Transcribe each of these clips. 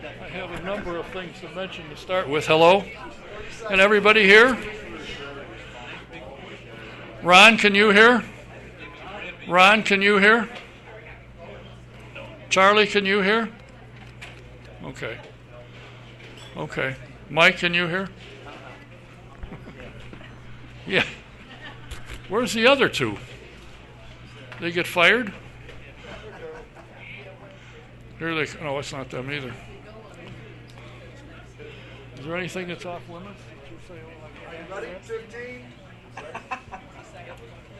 I have a number of things to mention to start with. Hello? Can everybody hear? Ron, can you hear? Ron, can you hear? Charlie, can you hear? Okay. Okay. Mike, can you hear? Yeah. Where's the other two? They get fired? Here they. No, it's not them either. Is there anything that's off limits? Ready? 15.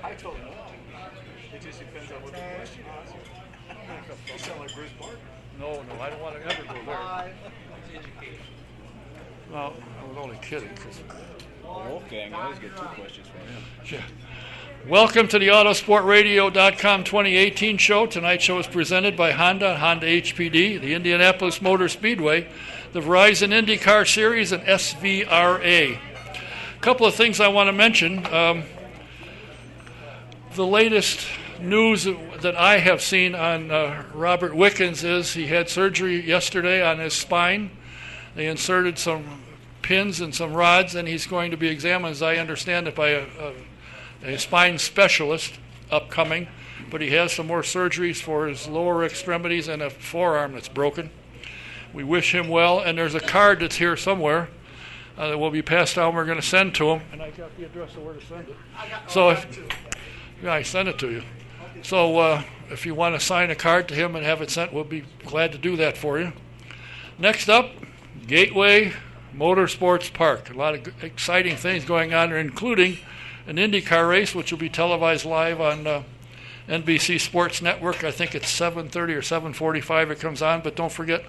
I told him. It just depends on what the question is. You sound like Bruce Parker. No, I don't want to ever go there. No, I was only kidding. Wolfgang, I always get two questions from him. Yeah. Welcome to the Autosportradio.com 2018 show. Tonight's show is presented by Honda HPD, the Indianapolis Motor Speedway, the Verizon IndyCar Series, and SVRA. A couple of things I want to mention. The latest news that I have seen on Robert Wickens is he had surgery yesterday on his spine. They inserted some pins and some rods, and he's going to be examined, as I understand it, by a spine specialist upcoming. But he has some more surgeries for his lower extremities and a forearm that's broken. We wish him well, and there's a card that's here somewhere that will be passed down. We're going to send to him, and I got the address of where to send it. So, I sent it to you. So if you want to sign a card to him and have it sent, we'll be glad to do that for you. Next up, Gateway Motorsports Park. A lot of exciting things going on there, including an IndyCar race, which will be televised live on NBC Sports Network. I think it's 7:30 or 7:45 it comes on. But don't forget,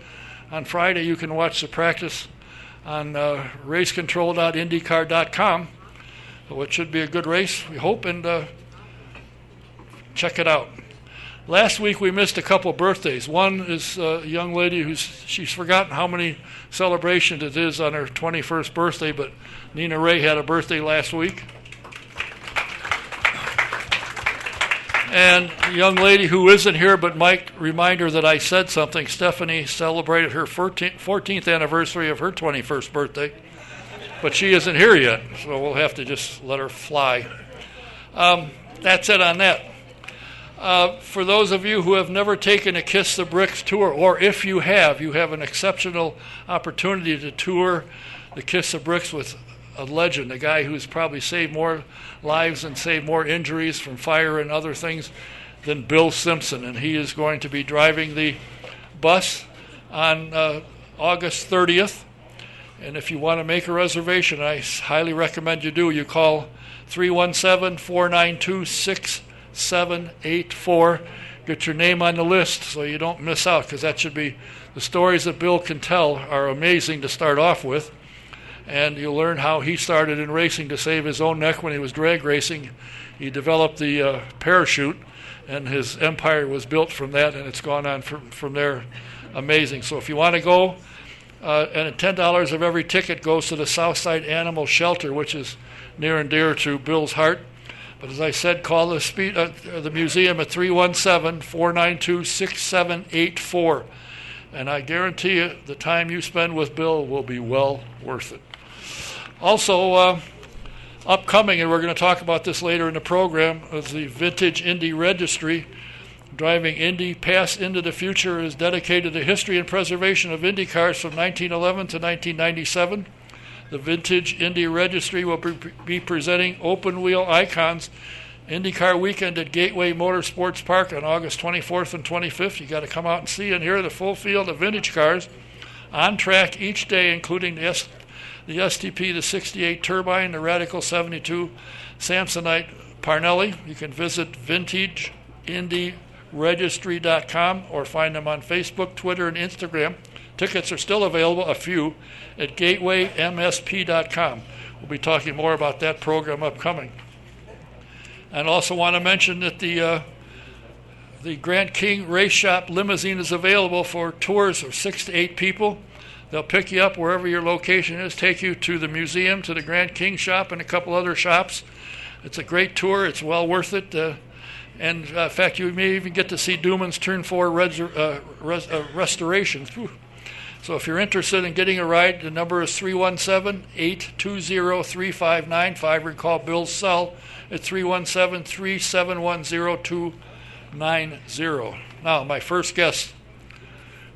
on Friday you can watch the practice on racecontrol.indycar.com. So it should be a good race, we hope, and check it out. Last week we missed a couple birthdays. One is a young lady she's forgotten how many celebrations it is on her 21st birthday, but Nina Ray had a birthday last week. And a young lady who isn't here, but Mike, remind her that I said something. Stephanie celebrated her 14th anniversary of her 21st birthday, but she isn't here yet, so we'll have to just let her fly. That's it on that. For those of you who have never taken a Kiss the Bricks tour, or if you have an exceptional opportunity to tour the Kiss the Bricks with a legend, a guy who's probably saved more lives and saved more injuries from fire and other things than Bill Simpson. And he is going to be driving the bus on August 30th. And if you want to make a reservation, I highly recommend you do. You call 317-492-6784. Get your name on the list so you don't miss out, because that should be the stories that Bill can tell are amazing to start off with. And you'll learn how he started in racing to save his own neck when he was drag racing. He developed the parachute, and his empire was built from that, and it's gone on from there. Amazing. So if you want to go, and $10 of every ticket goes to the Southside Animal Shelter, which is near and dear to Bill's heart. But as I said, call the museum at 317-492-6784. And I guarantee you the time you spend with Bill will be well worth it. Also, upcoming, and we're going to talk about this later in the program, is the Vintage Indy Registry. Driving Indy Past into the Future is dedicated to history and preservation of Indy cars from 1911 to 1997. The Vintage Indy Registry will be presenting Open Wheel Icons IndyCar Weekend at Gateway Motorsports Park on August 24th and 25th. You got to come out and see and hear the full field of vintage cars on track each day, including the STP, the 68 Turbine, the Radical 72 Samsonite Parnelli. You can visit VintageIndyRegistry.com or find them on Facebook, Twitter, and Instagram. Tickets are still available, a few, at GatewayMSP.com. We'll be talking more about that program upcoming. And also want to mention that the Grant King Race Shop limousine is available for tours of 6 to 8 people. They'll pick you up wherever your location is, take you to the museum, to the Grant King shop, and a couple other shops. It's a great tour. It's well worth it. And in fact, you may even get to see Duman's Turn 4 restorations. So if you're interested in getting a ride, the number is 317-820-3595. Recall Bill's cell at 317-371-0290. Now, my first guest,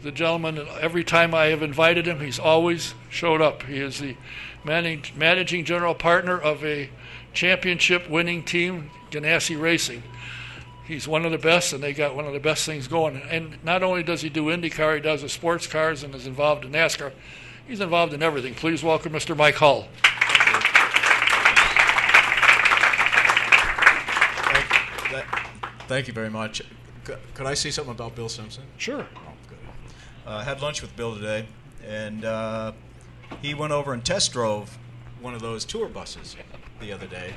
the gentleman, every time I have invited him, he's always showed up. He is the managing general partner of a championship winning team, Ganassi Racing. He's one of the best, and they got one of the best things going. And not only does he do IndyCar, he does the sports cars and is involved in NASCAR. He's involved in everything. Please welcome Mr. Mike Hull. Thank you very much. Could I say something about Bill Simpson? Sure. Oh, good. I had lunch with Bill today, and he went over and test drove one of those tour buses the other day.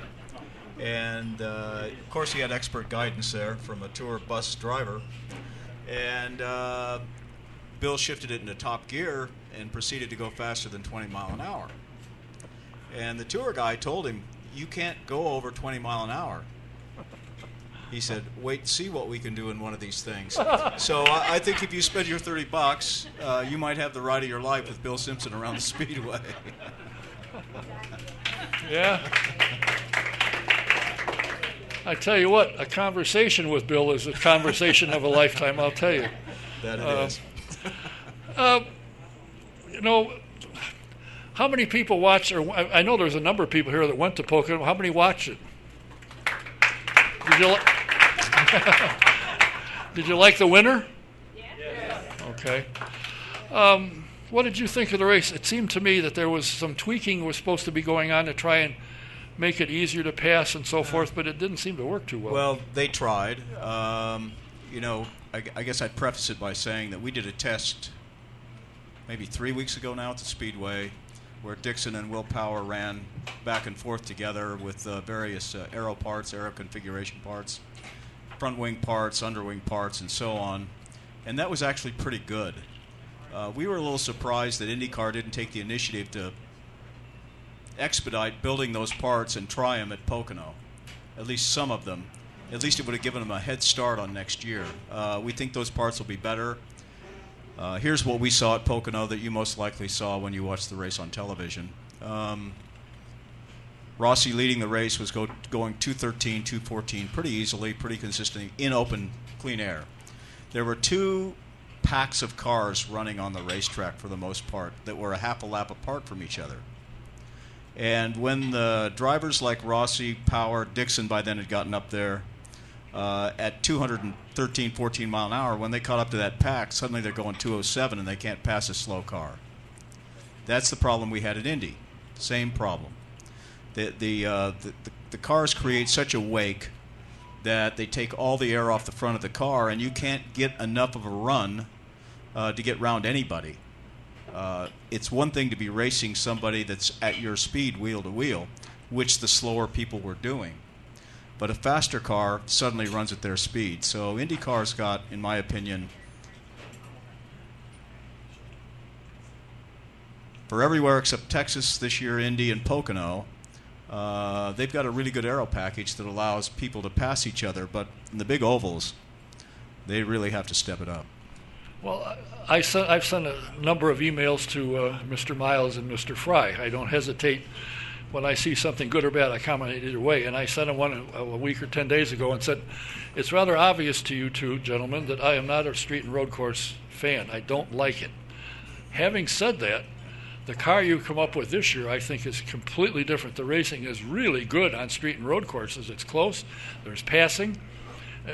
And, of course, he had expert guidance there from a tour bus driver. And Bill shifted it into top gear and proceeded to go faster than 20 mile an hour. And the tour guy told him, "You can't go over 20 mile an hour." He said, "Wait and see what we can do in one of these things." So I think if you spend your $30, you might have the ride of your life with Bill Simpson around the Speedway. Yeah. I tell you what, a conversation with Bill is a conversation of a lifetime, I'll tell you. That it is. You know, how many people watched, or I know there's a number of people here that went to Pocono. How many watched it? Did you, did you like the winner? Yes. Okay. What did you think of the race? It seemed to me that there was some tweaking was supposed to be going on to try and make it easier to pass and so forth, but it didn't seem to work too well. Well, they tried. You know, I guess I'd preface it by saying that we did a test maybe 3 weeks ago now at the Speedway where Dixon and Will Power ran back and forth together with various aero parts, aero configuration parts, front wing parts, underwing parts, and so on. And that was actually pretty good. We were a little surprised that IndyCar didn't take the initiative to expedite building those parts and try them at Pocono, at least some of them. At least it would have given them a head start on next year. We think those parts will be better. Here's what we saw at Pocono that you most likely saw when you watched the race on television. Rossi leading the race was going 213, 214 pretty easily, pretty consistently in open, clean air. There were two packs of cars running on the racetrack for the most part that were a half a lap apart from each other. And when the drivers like Rossi, Power, Dixon by then had gotten up there at 213, 14 mile an hour, when they caught up to that pack, suddenly they're going 207 and they can't pass a slow car. That's the problem we had at Indy. Same problem. The cars create such a wake that they take all the air off the front of the car, and you can't get enough of a run to get round anybody. It's one thing to be racing somebody that's at your speed wheel to wheel, which the slower people were doing. But a faster car suddenly runs at their speed. So IndyCar's got, in my opinion, for everywhere except Texas this year, Indy, and Pocono, they've got a really good aero package that allows people to pass each other. But in the big ovals, they really have to step it up. Well, I've sent a number of emails to Mr. Miles and Mr. Fry. I don't hesitate when I see something good or bad. I comment either way. And I sent him one a week or 10 days ago and said, it's rather obvious to you two gentlemen that I am not a street and road course fan. I don't like it. Having said that, the car you come up with this year I think is completely different. The racing is really good on street and road courses. It's close. There's passing.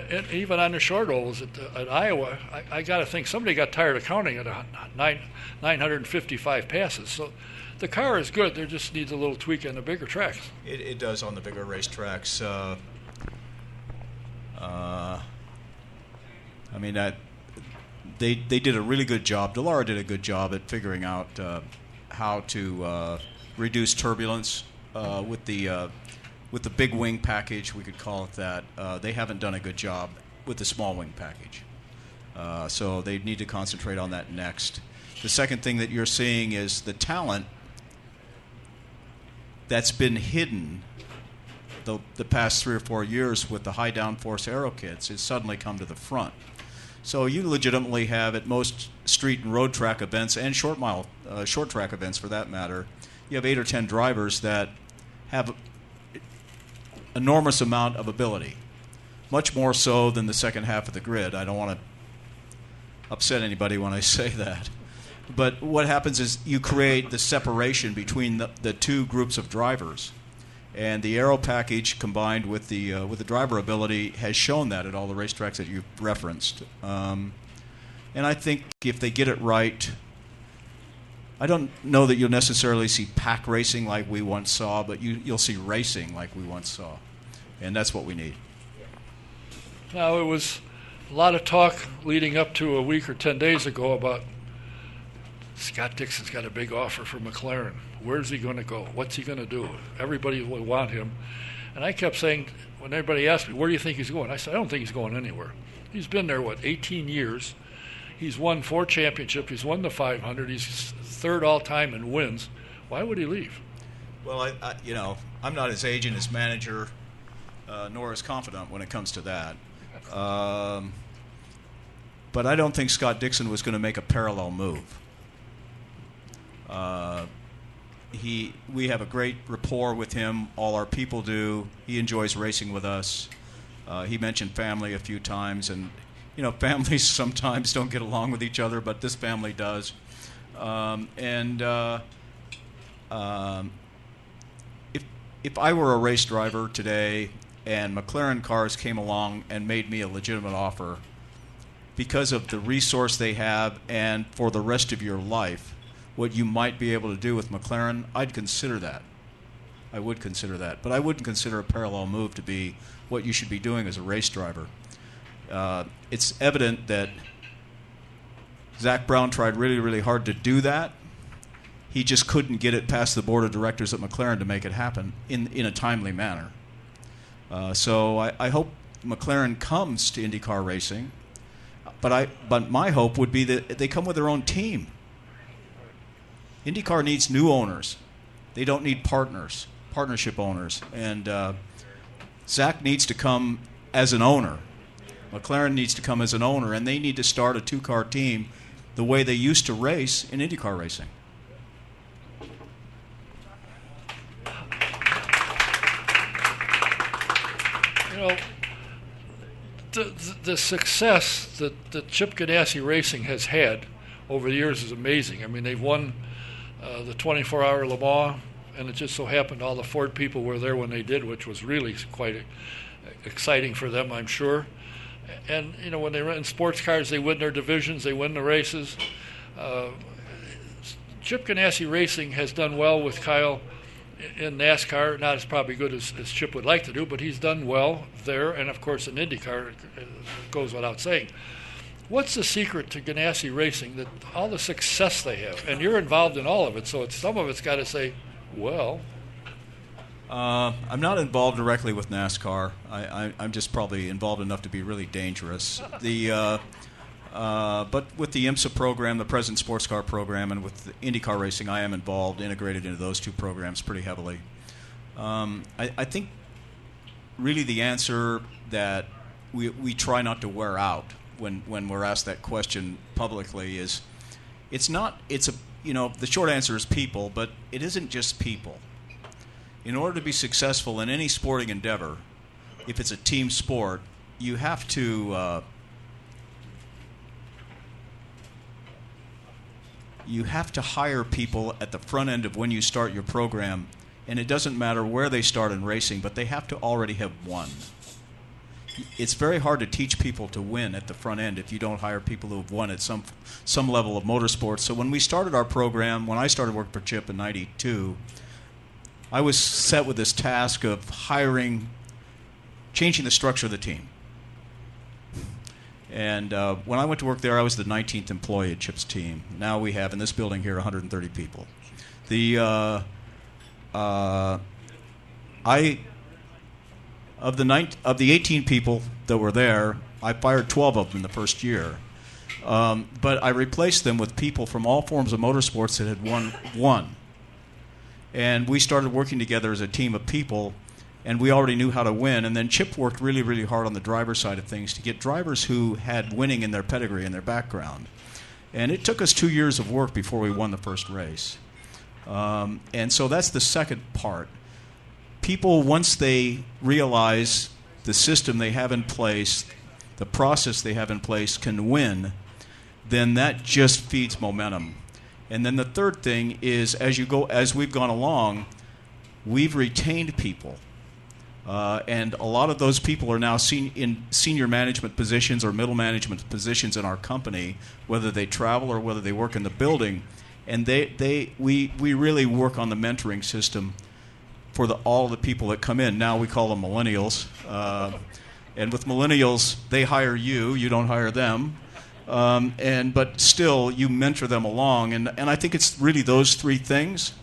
And even on the short ovals at Iowa, I got to think somebody got tired of counting at 955 passes. So the car is good. There just needs a little tweak on the bigger tracks. It does on the bigger racetracks. I mean, they did a really good job. Dallara did a good job at figuring out how to reduce turbulence with the big wing package, we could call it that. They haven't done a good job with the small wing package. So they need to concentrate on that next. The second thing that you're seeing is the talent that's been hidden the past 3 or 4 years with the high downforce aero kits has suddenly come to the front. So you legitimately have, at most street and road track events and short track events for that matter, you have 8 or 10 drivers that have enormous amount of ability, much more so than the second half of the grid. I don't want to upset anybody when I say that. But what happens is you create the separation between the two groups of drivers. And the aero package combined with the driver ability has shown that at all the racetracks that you've referenced. And I think if they get it right, I don't know that you'll necessarily see pack racing like we once saw, but you'll see racing like we once saw. And that's what we need. Now, it was a lot of talk leading up to a week or 10 days ago about Scott Dixon's got a big offer for McLaren. Where's he going to go? What's he going to do? Everybody will want him. And I kept saying, when everybody asked me, where do you think he's going? I said, I don't think he's going anywhere. He's been there, 18 years. He's won 4 championships. He's won the 500. He's third all-time in wins. Why would he leave? Well, I'm not his agent, his manager, nor his confidant when it comes to that. But I don't think Scott Dixon was going to make a parallel move. We have a great rapport with him. All our people do. He enjoys racing with us. He mentioned family a few times, and families sometimes don't get along with each other, but this family does. If I were a race driver today and McLaren cars came along and made me a legitimate offer because of the resource they have and for the rest of your life, what you might be able to do with McLaren, I'd consider that. I would consider that. But I wouldn't consider a parallel move to be what you should be doing as a race driver. It's evident that Zach Brown tried really, really hard to do that. He just couldn't get it past the board of directors at McLaren to make it happen in a timely manner. So I hope McLaren comes to IndyCar racing, but my hope would be that they come with their own team. IndyCar needs new owners. They don't need partnership owners. And Zach needs to come as an owner. McLaren needs to come as an owner, and they need to start a 2-car team the way they used to race in IndyCar racing. The success that Chip Ganassi Racing has had over the years is amazing. I mean, they've won the 24-hour Le Mans, and it just so happened all the Ford people were there when they did, which was really quite exciting for them, I'm sure. And, when they run in sports cars, they win their divisions, they win the races. Chip Ganassi Racing has done well with Kyle in NASCAR, not as probably good as Chip would like to do, but he's done well there, and of course in IndyCar, it goes without saying. What's the secret to Ganassi Racing, that all the success they have, and you're involved in all of it, so some of it's got to say, well. I'm not involved directly with NASCAR. I'm just probably involved enough to be really dangerous. But with the IMSA program, the President Sports Car program, and with the IndyCar racing, I am involved, integrated into those two programs pretty heavily. I think really the answer that we try not to wear out when we're asked that question publicly is the short answer is people, but it isn't just people. In order to be successful in any sporting endeavor, if it's a team sport, you have to hire people at the front end of when you start your program, and it doesn't matter where they start in racing, but they have to already have won. It's very hard to teach people to win at the front end if you don't hire people who have won at some level of motorsports. So when we started our program, when I started working for Chip in '92, I was set with this task of changing the structure of the team. And when I went to work there, I was the 19th employee at Chip's team. Now we have, in this building here, 130 people. Of the 18 people that were there, I fired 12 of them in the first year. But I replaced them with people from all forms of motorsports that had won. And we started working together as a team of people and we already knew how to win. And then Chip worked really, really hard on the driver side of things to get drivers who had winning in their pedigree and their background. And it took us 2 years of work before we won the first race. And so that's the second part. People, once they realize the system they have in place, the process they have in place can win, then that just feeds momentum. And then the third thing is, as we've gone along, we've retained people. And a lot of those people are now in senior management positions or middle management positions in our company, whether they travel or whether they work in the building. And we really work on the mentoring system for all the people that come in. Now we call them millennials. And with millennials, they hire you. You don't hire them. But still, you mentor them along. And I think it's really those three things.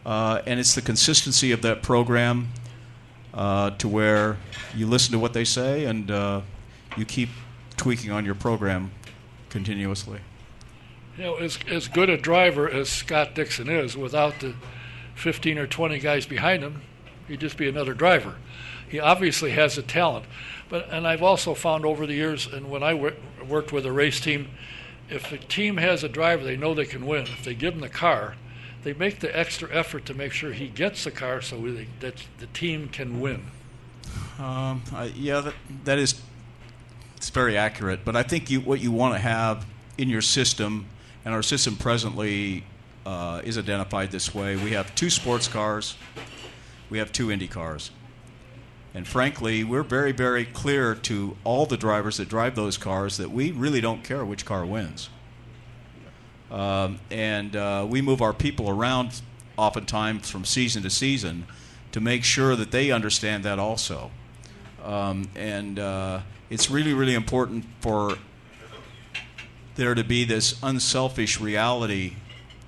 And it's the consistency of that program to where you listen to what they say and you keep tweaking on your program continuously. You know, as good a driver as Scott Dixon is, without the 15 or 20 guys behind him, he'd just be another driver. He obviously has a talent. And I've also found over the years, and when I worked with a race team, if a team has a driver they know they can win, if they give him the car, they make the extra effort to make sure he gets the car so that the team can win. That is, it's very accurate. But I think what you want to have in your system, and our system presently is identified this way. We have 2 sports cars. We have 2 Indy cars. And frankly, we're very, very clear to all the drivers that drive those cars that we really don't care which car wins. We move our people around oftentimes from season to season to make sure that they understand that also. It's really, really important for there to be this unselfish reality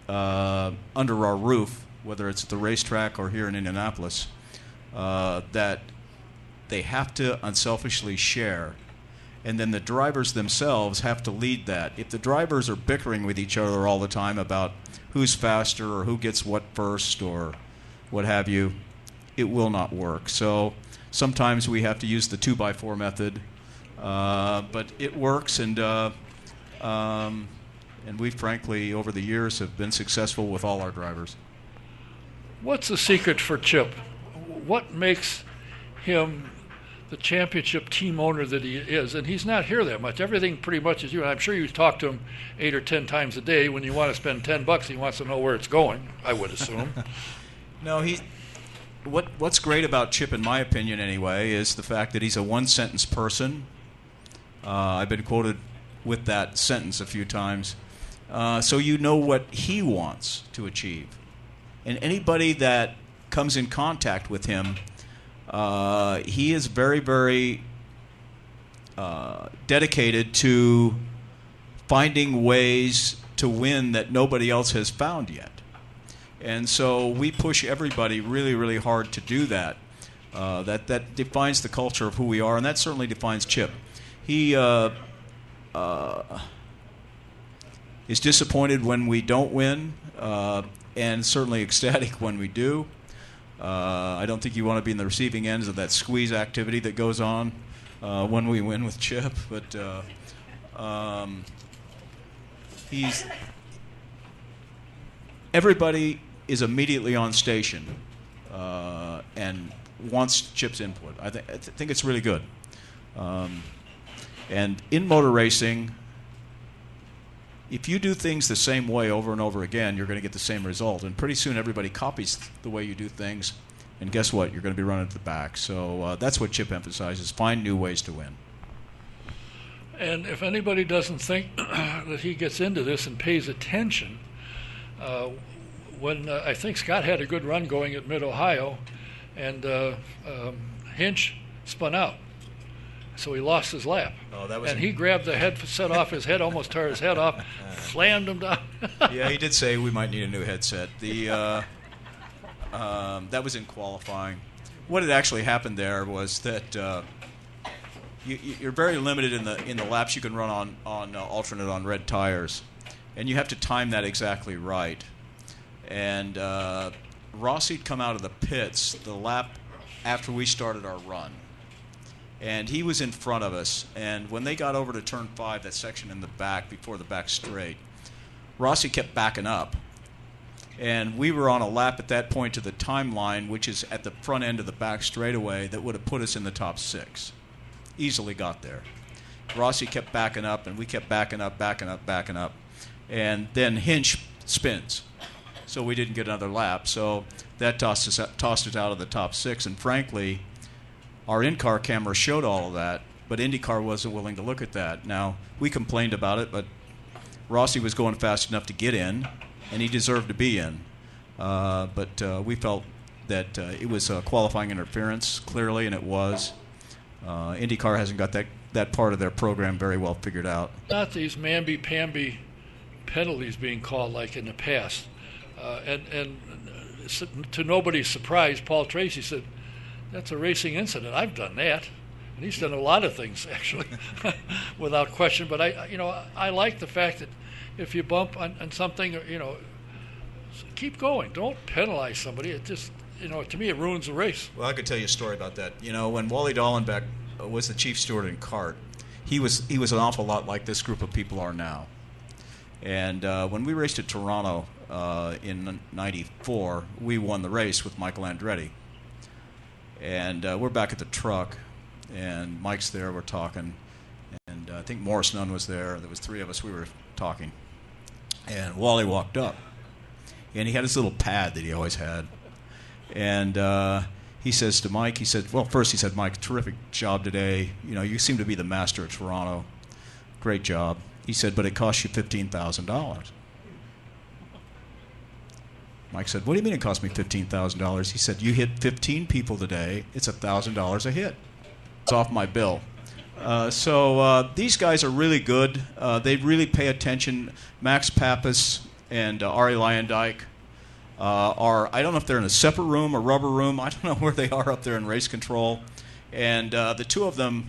under our roof, whether it's at the racetrack or here in Indianapolis, that they have to unselfishly share. And then the drivers themselves have to lead that. If the drivers are bickering with each other all the time about who's faster or who gets what first or what have you, it will not work. So sometimes we have to use the 2x4 method, but it works, and we frankly over the years have been successful with all our drivers. What's the secret for Chip? What makes him the championship team owner that he is? And he's not here that much. Everything pretty much is you. And I'm sure you talk to him 8 or 10 times a day. When you want to spend $10, he wants to know where it's going, I would assume. No, what's great about Chip, in my opinion anyway, is the fact that he's a one-sentence person. I've been quoted with that sentence a few times. So you know what he wants to achieve. And anybody that comes in contact with him, he is very, very dedicated to finding ways to win that nobody else has found yet. And so we push everybody really, really hard to do that. That defines the culture of who we are, and that certainly defines Chip. He is disappointed when we don't win, and certainly ecstatic when we do. I don't think you want to be in the receiving ends of that squeeze activity that goes on when we win with Chip, but everybody is immediately on station and wants Chip's input. I think it's really good. And in motor racing, if you do things the same way over and over again, you're going to get the same result. And pretty soon everybody copies the way you do things. And guess what? You're going to be running to the back. So that's what Chip emphasizes. Find new ways to win. And if anybody doesn't think that he gets into this and pays attention, when I think Scott had a good run going at Mid-Ohio, and Hinch spun out. So he lost his lap. And he grabbed the headset off his head, almost tore his head off, slammed him down. Yeah, he did say we might need a new headset. That was in qualifying. What had actually happened there was that you're very limited in the laps you can run on alternate on red tires, and you have to time that exactly right. And Rossi'd come out of the pits the lap after we started our run. And he was in front of us. And when they got over to turn 5, that section in the back, before the back straight, Rossi kept backing up. And we were on a lap at that point to the timeline, which is at the front end of the back straightaway, that would have put us in the top 6. Easily got there. Rossi kept backing up, and we kept backing up. And then Hinch spins. So we didn't get another lap. So that tossed us out of the top 6. And frankly, our in-car camera showed all of that, but IndyCar wasn't willing to look at that. Now, we complained about it, but Rossi was going fast enough to get in, and he deserved to be in. But we felt that it was qualifying interference, clearly, and it was. IndyCar hasn't got that part of their program very well figured out. Not these mamby-pamby penalties being called like in the past. And to nobody's surprise, Paul Tracy said, "That's a racing incident. I've done that." And he's done a lot of things, actually, without question. But I like the fact that if you bump on something, keep going. Don't penalize somebody. It just, to me, it ruins the race. Well, I could tell you a story about that. When Wally Dallenbach was the chief steward in kart, he was an awful lot like this group of people are now. And when we raced at Toronto in '94, we won the race with Michael Andretti. And we're back at the truck, and Mike's there, we're talking, and I think Morris Nunn was there. There was 3 of us, we were talking. And Wally walked up, and he had his little pad that he always had. And he says to Mike, first he said, "Mike, terrific job today. You seem to be the master at Toronto. Great job." He said, "But it cost you $15,000. Mike said, "What do you mean it cost me $15,000? He said, "You hit 15 people today. It's $1,000 a hit. It's off my bill." So these guys are really good. They really pay attention. Max Pappas and Ari Leyendyke I don't know if they're in a separate room, a rubber room. I don't know where they are up there in race control. And the 2 of them,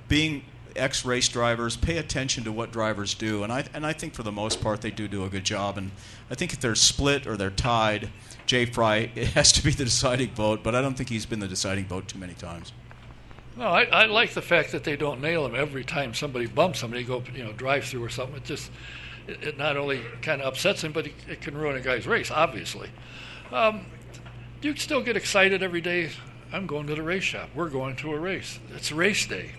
being ex-race drivers, pay attention to what drivers do. And I think for the most part they do a good job. And I think if they're split or they're tied, Jay Fry has to be the deciding vote, but I don't think he's been the deciding vote too many times. No, I like the fact that they don't nail him every time somebody bumps somebody, go drive through or something. It not only kind of upsets him, but it can ruin a guy's race, obviously. Do you still get excited every day? I'm going to the race shop. We're going to a race. It's race day.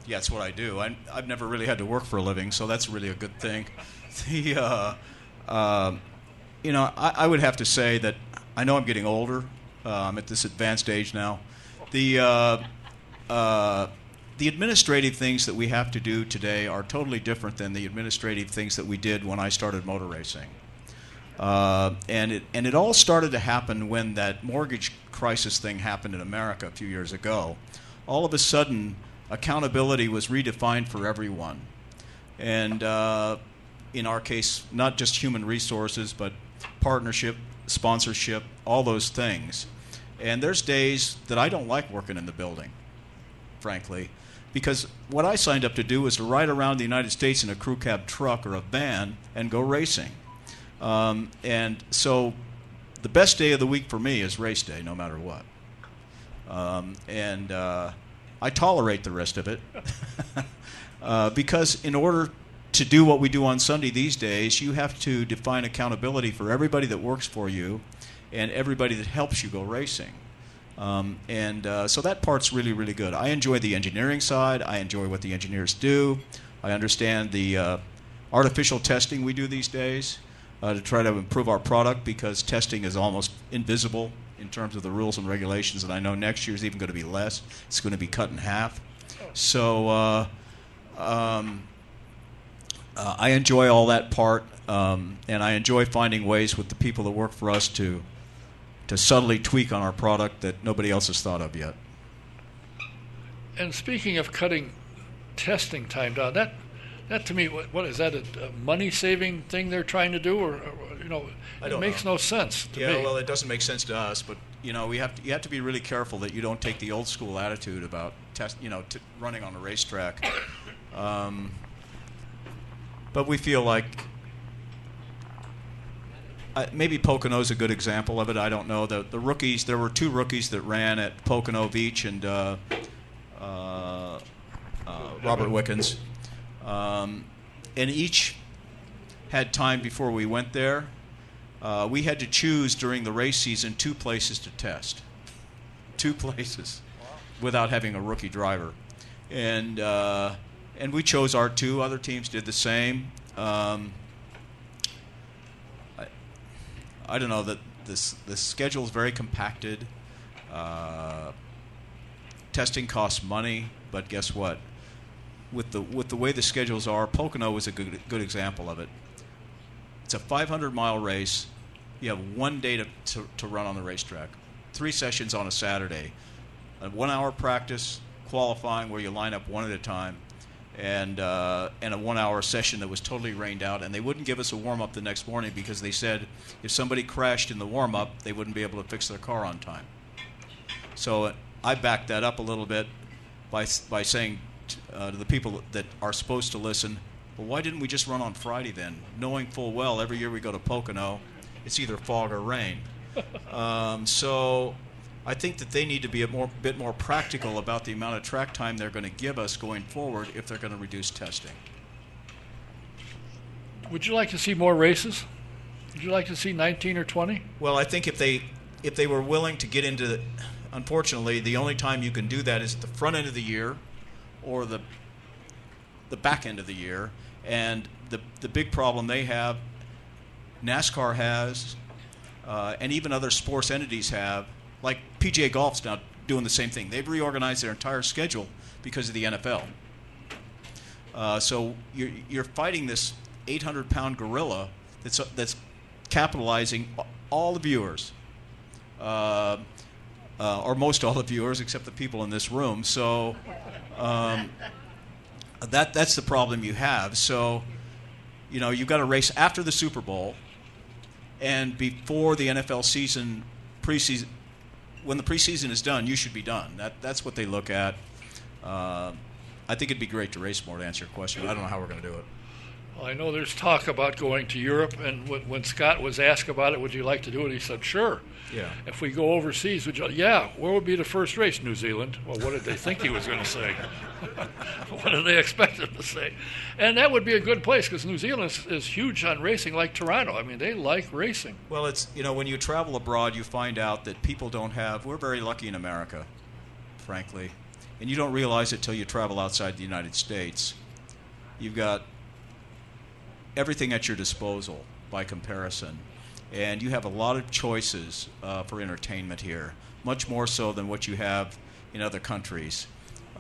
Yeah, it's what I do. I've never really had to work for a living, so that's really a good thing. I would have to say that I know I'm getting older. I'm at this advanced age now. The administrative things that we have to do today are totally different than the administrative things that we did when I started motor racing. And it all started to happen when that mortgage crisis thing happened in America a few years ago. All of a sudden, accountability was redefined for everyone. And in our case, not just human resources, but partnership, sponsorship, all those things. And there's days that I don't like working in the building, frankly, because what I signed up to do was to ride around the United States in a crew cab truck or a van and go racing. And so the best day of the week for me is race day, no matter what. I tolerate the rest of it because in order to do what we do on Sunday these days, you have to define accountability for everybody that works for you and everybody that helps you go racing. So that part's really, really good. I enjoy the engineering side. I enjoy what the engineers do. I understand the artificial testing we do these days to try to improve our product, because testing is almost invisible in terms of the rules and regulations, and I know next year's even going to be less. It's going to be cut in half. So I enjoy all that part, and I enjoy finding ways with the people that work for us to subtly tweak on our product that nobody else has thought of yet. And speaking of cutting testing time down, that to me, what is that, a money-saving thing they're trying to do, or it makes no sense to me. Yeah, well, it doesn't make sense to us, but you have to be really careful that you don't take the old school attitude about running on a racetrack. But we feel like maybe Pocono's a good example of it. I don't know. The rookies, there were 2 rookies that ran at Pocono Beach, and Robert Wickens. And each had time before we went there. We had to choose during the race season 2 places to test. 2 places without having a rookie driver. And we chose our 2. Other teams did the same. I don't know, that the schedule is very compacted. Testing costs money, but guess what? With the way the schedules are, Pocono was a good example of it. It's a 500-mile race. You have 1 day to run on the racetrack. 3 sessions on a Saturday. A 1-hour practice, qualifying where you line up one at a time, and a 1-hour session that was totally rained out. And they wouldn't give us a warm-up the next morning because they said if somebody crashed in the warm-up, they wouldn't be able to fix their car on time. So I backed that up a little bit by saying to the people that are supposed to listen, well, why didn't we just run on Friday then? Knowing full well every year we go to Pocono, it's either fog or rain. So I think that they need to be a bit more practical about the amount of track time they're going to give us going forward if they're going to reduce testing. Would you like to see more races? Would you like to see 19 or 20? Well, I think if they were willing to get into unfortunately, the only time you can do that is at the front end of the year or the back end of the year. And the big problem they have, NASCAR has, and even other sports entities have, like PGA Golf's now doing the same thing. They've reorganized their entire schedule because of the NFL. So you're fighting this 800-pound gorilla that's capitalizing all the viewers, or most all the viewers except the people in this room. So that's the problem you have. So you've got to race after the Super Bowl and before the NFL season, preseason. When the preseason is done, you should be done. That's what they look at. I think it'd be great to race more, to answer your question. I don't know how we're going to do it. Well, I know there's talk about going to Europe, and when Scott was asked about it, would you like to do it, he said, sure. Yeah. If we go overseas, would you? Yeah. Where would be the first race? New Zealand. Well, what did they think he was going to say? What did they expect him to say? And that would be a good place because New Zealand is huge on racing, like Toronto. I mean, they like racing. Well, it's when you travel abroad, you find out that people don't have. We're very lucky in America, frankly, and you don't realize it till you travel outside the United States. You've got everything at your disposal by comparison. And you have a lot of choices for entertainment here, much more so than what you have in other countries.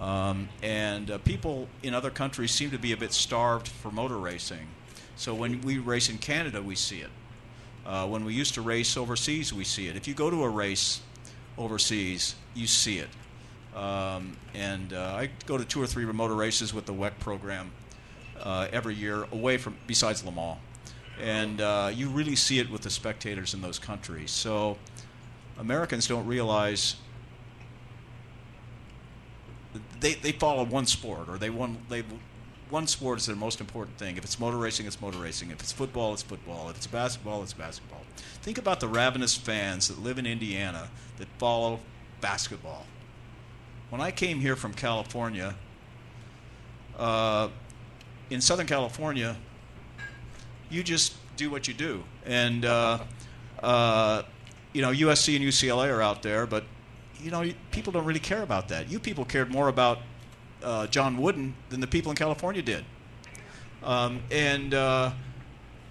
And people in other countries seem to be a bit starved for motor racing. So when we race in Canada, we see it. When we used to race overseas, we see it. If you go to a race overseas, you see it. I go to 2 or 3 motor races with the WEC program every year, besides Le Mans. And you really see it with the spectators in those countries. So Americans don't realize they follow one sport, or one sport is their most important thing. If it's motor racing, it's motor racing. If it's football, it's football. If it's basketball, it's basketball. Think about the ravenous fans that live in Indiana that follow basketball. When I came here from California, in Southern California, you just do what you do. And, USC and UCLA are out there, but, people don't really care about that. You people cared more about John Wooden than the people in California did. I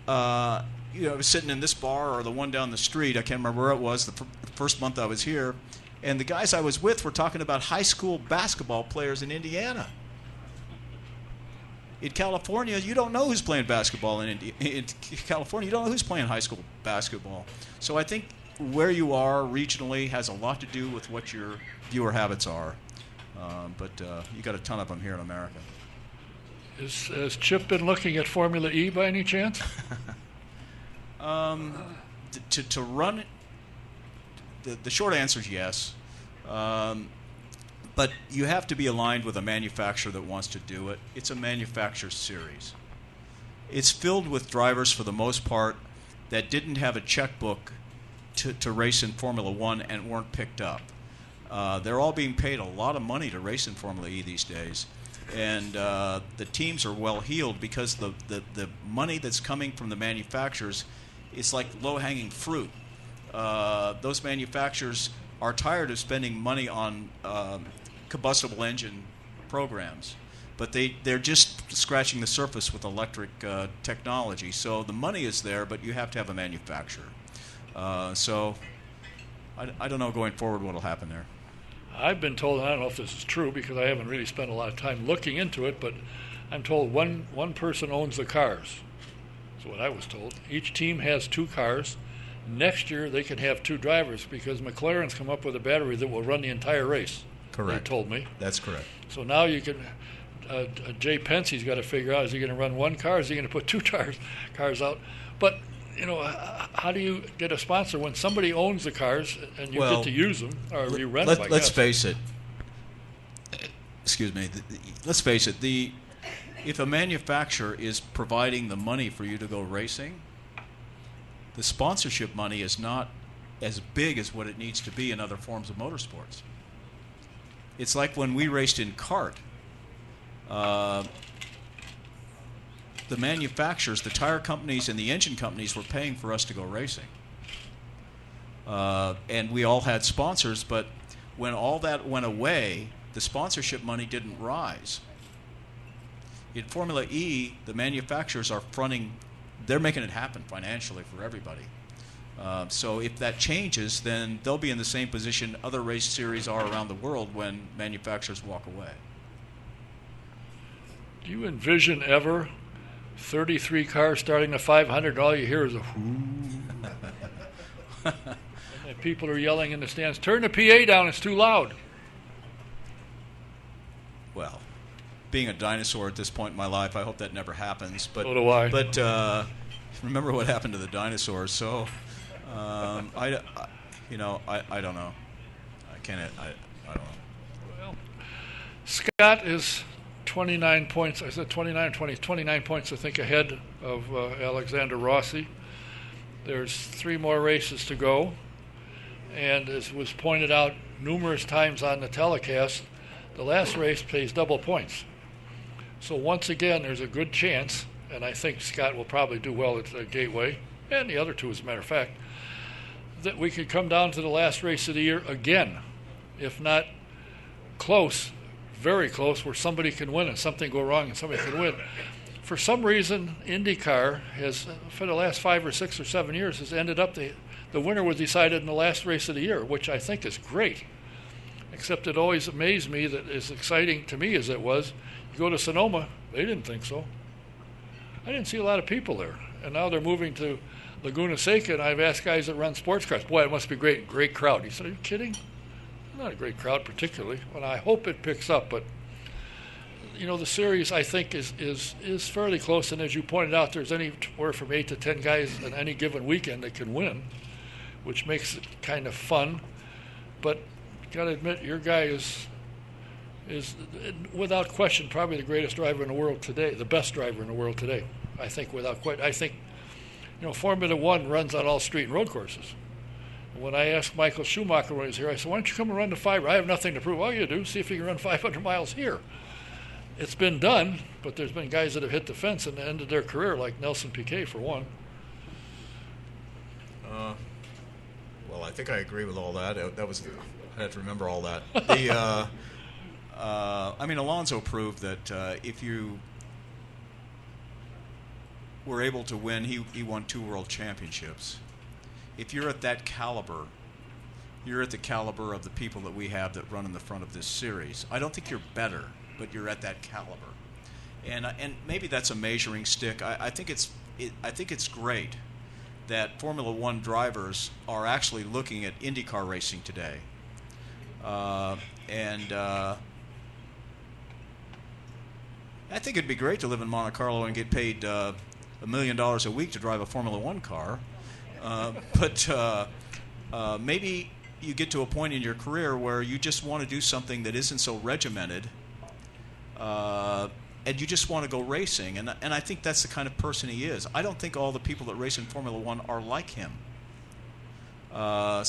was sitting in this bar or the one down the street. I can't remember where it was the first month I was here. And the guys I was with were talking about high school basketball players in Indiana. In California, you don't know who's playing basketball in California. You don't know who's playing high school basketball. So I think where you are regionally has a lot to do with what your viewer habits are. But you got a ton of them here in America. Has Chip been looking at Formula E by any chance? To run it, the short answer is yes. But you have to be aligned with a manufacturer that wants to do it. It's a manufacturer series. It's filled with drivers, for the most part, that didn't have a checkbook to race in Formula One and weren't picked up. They're all being paid a lot of money to race in Formula E these days. And the teams are well heeled because the money that's coming from the manufacturers, it's like low-hanging fruit. Those manufacturers are tired of spending money on combustible engine programs, but they're just scratching the surface with electric technology. So the money is there, but you have to have a manufacturer. So I don't know going forward what will happen there. I've been told, and I don't know if this is true because I haven't really spent a lot of time looking into it, but I'm told one person owns the cars. That's what I was told. Each team has 2 cars. Next year they can have 2 drivers because McLaren's come up with a battery that will run the entire race. Correct. They told me. That's correct. So now you can, Jay Penske's got to figure out, is he going to run 1 car? Is he going to put 2 cars out? But, how do you get a sponsor when somebody owns the cars and you get to use them, or you rent them, I guess? Let's face it. Excuse me. Let's face it. If a manufacturer is providing the money for you to go racing, the sponsorship money is not as big as what it needs to be in other forms of motorsports. It's like when we raced in kart. The manufacturers, the tire companies, and the engine companies were paying for us to go racing. And we all had sponsors, but when all that went away, the sponsorship money didn't rise. In Formula E, the manufacturers are fronting, they're making it happen financially for everybody. So if that changes, then they'll be in the same position other race series are around the world when manufacturers walk away. Do you envision ever 33 cars starting at 500 and all you hear is a whoo? And people are yelling in the stands, turn the PA down, it's too loud. Well, being a dinosaur at this point in my life, I hope that never happens. But, so do I. But remember what happened to the dinosaurs. So, I don't know. I don't know. Well, Scott is 29 points. I said 29 or 20. 29 points, I think, ahead of Alexander Rossi. There's 3 more races to go. And as was pointed out numerous times on the telecast, the last race pays double points. So once again, there's a good chance, and I think Scott will probably do well at the Gateway, and the other 2 as a matter of fact, that we could come down to the last race of the year again, if not close, very close, where somebody can win and something go wrong and somebody can win. For some reason, IndyCar has, for the last 5 or 6 or 7 years, has ended up the winner was decided in the last race of the year, which I think is great. Except it always amazed me that as exciting to me as it was, you go to Sonoma, they didn't think so. I didn't see a lot of people there. And now they're moving to Laguna Seca, and I've asked guys that run sports cars, boy, it must be great, great crowd. He said, are you kidding? Not a great crowd particularly, but I hope it picks up. But, the series, I think, is fairly close. And as you pointed out, there's anywhere from 8 to 10 guys on any given weekend that can win, which makes it kind of fun. But got to admit, your guy is without question probably the greatest driver in the world today, the best driver in the world today. I think without question. I think, Formula One runs on all street and road courses. When I asked Michael Schumacher when he was here, I said, why don't you come and run the 5? I have nothing to prove. All you do, see if you can run 500 miles here. It's been done, but there's been guys that have hit the fence and ended their career, like Nelson Piquet, for one. Well, I think I agree with all that. I had to remember all that. Alonso proved that if you were able to win, he won 2 world championships. If you're at that caliber, you're at the caliber of the people that we have that run in the front of this series. I don't think you're better, but you're at that caliber. And maybe that's a measuring stick. I think it's great that Formula One drivers are actually looking at IndyCar racing today. I think it'd be great to live in Monte Carlo and get paid $1 million a week to drive a Formula One car. But maybe you get to a point in your career where you just want to do something that isn't so regimented, and you just want to go racing. And I think that's the kind of person he is. I don't think all the people that race in Formula One are like him. And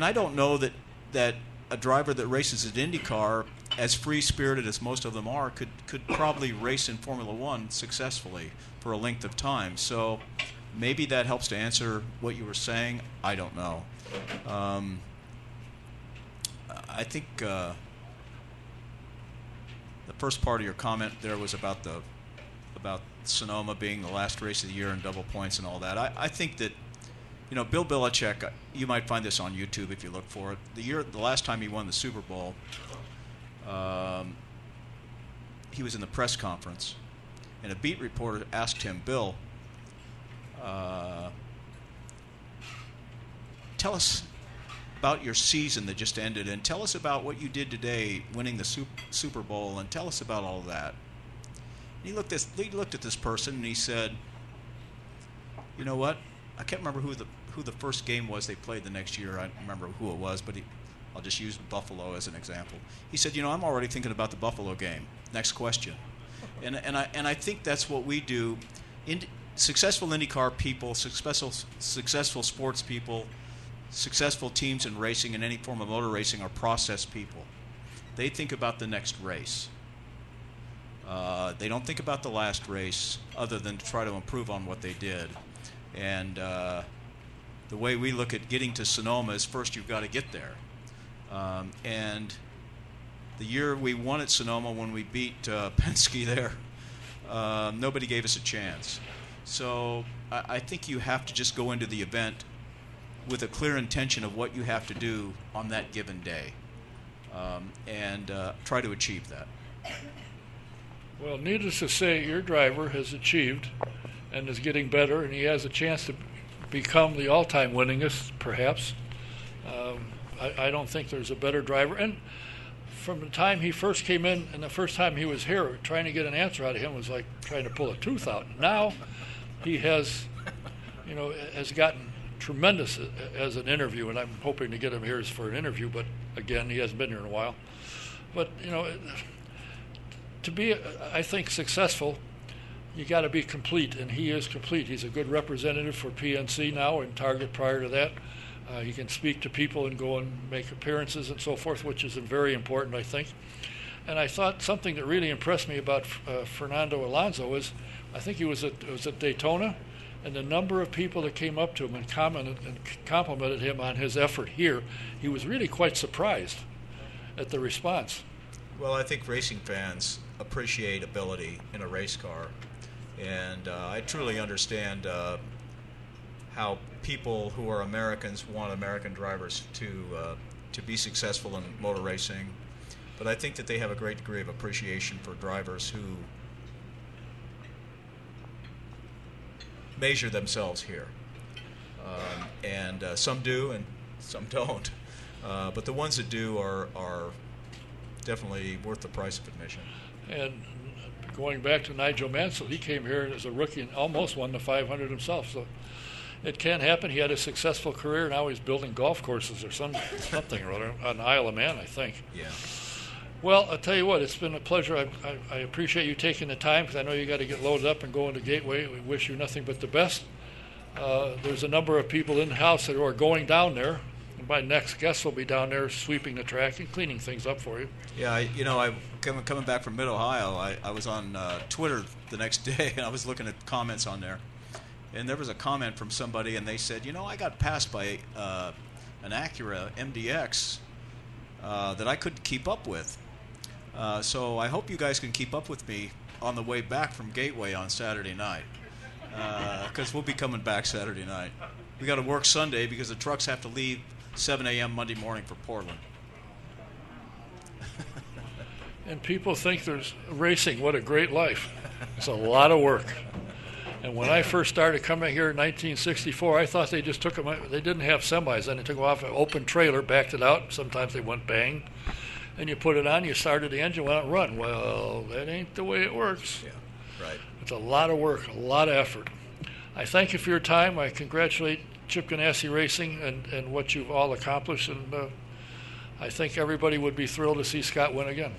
I don't know that a driver that races at IndyCar, as free-spirited as most of them are, could probably race in Formula One successfully for a length of time. So maybe that helps to answer what you were saying. I don't know. I think the first part of your comment there was about Sonoma being the last race of the year and double points and all that. I think that, Bill Belichick, you might find this on YouTube if you look for it. The last time he won the Super Bowl, he was in the press conference, and a beat reporter asked him, Bill, tell us about your season that just ended, and tell us about what you did today winning the Super Bowl, and tell us about all of that. And he looked at this person, and he said, you know what? I can't remember who the first game was they played the next year. I don't remember who it was, but I'll just use Buffalo as an example. He said, I'm already thinking about the Buffalo game. Next question. And I think that's what we do. Successful IndyCar people, successful sports people, successful teams in racing and any form of motor racing are process people. They think about the next race. They don't think about the last race other than to try to improve on what they did. And the way we look at getting to Sonoma is first you've got to get there. And the year we won at Sonoma when we beat Penske there, nobody gave us a chance. So I think you have to just go into the event with a clear intention of what you have to do on that given day, and try to achieve that. Well, needless to say, your driver has achieved and is getting better, and he has a chance to become the all-time winningest, perhaps. I don't think there's a better driver. And from the time he first came in and the first time he was here, trying to get an answer out of him was like trying to pull a tooth out. Now he has, has gotten tremendous as an interview, and I'm hoping to get him here for an interview, but again, he hasn't been here in a while. But, to be, I think, successful, you got to be complete, and he is complete. He's a good representative for PNC now and Target prior to that. He can speak to people and go and make appearances and so forth, which is very important, I think. And I thought something that really impressed me about Fernando Alonso is, I think it was at Daytona, and the number of people that came up to him and complimented him on his effort here, he was really quite surprised at the response. Well, I think racing fans appreciate ability in a race car, and I truly understand how people who are Americans want American drivers to be successful in motor racing, but I think that they have a great degree of appreciation for drivers who measure themselves here, and some do and some don't, but the ones that do are definitely worth the price of admission. And going back to Nigel Mansell, he came here as a rookie and almost won the 500 himself. So it can happen. He had a successful career. Now he's building golf courses or something or other on Isle of Man, I think. Yeah. Well, I'll tell you what, it's been a pleasure. I appreciate you taking the time, because I know you got to get loaded up and go into Gateway. We wish you nothing but the best. There's a number of people in the house that are going down there. And my next guest will be down there sweeping the track and cleaning things up for you. Yeah, coming back from Mid-Ohio, I was on Twitter the next day, and I was looking at comments on there. And there was a comment from somebody, and they said, I got passed by an Acura MDX that I couldn't keep up with. So I hope you guys can keep up with me on the way back from Gateway on Saturday night, because we'll be coming back Saturday night. We got to work Sunday because the trucks have to leave 7 a.m. Monday morning for Portland. And people think there's racing. What a great life. It's a lot of work. And when I first started coming here in 1964, I thought they just took them. They didn't have semis, and they took them off an open trailer, backed it out. Sometimes they went bang. And you put it on, you started the engine, went out and run. Well, that ain't the way it works. Yeah, right. It's a lot of work, a lot of effort. I thank you for your time. I congratulate Chip Ganassi Racing and what you've all accomplished. And I think everybody would be thrilled to see Scott win again.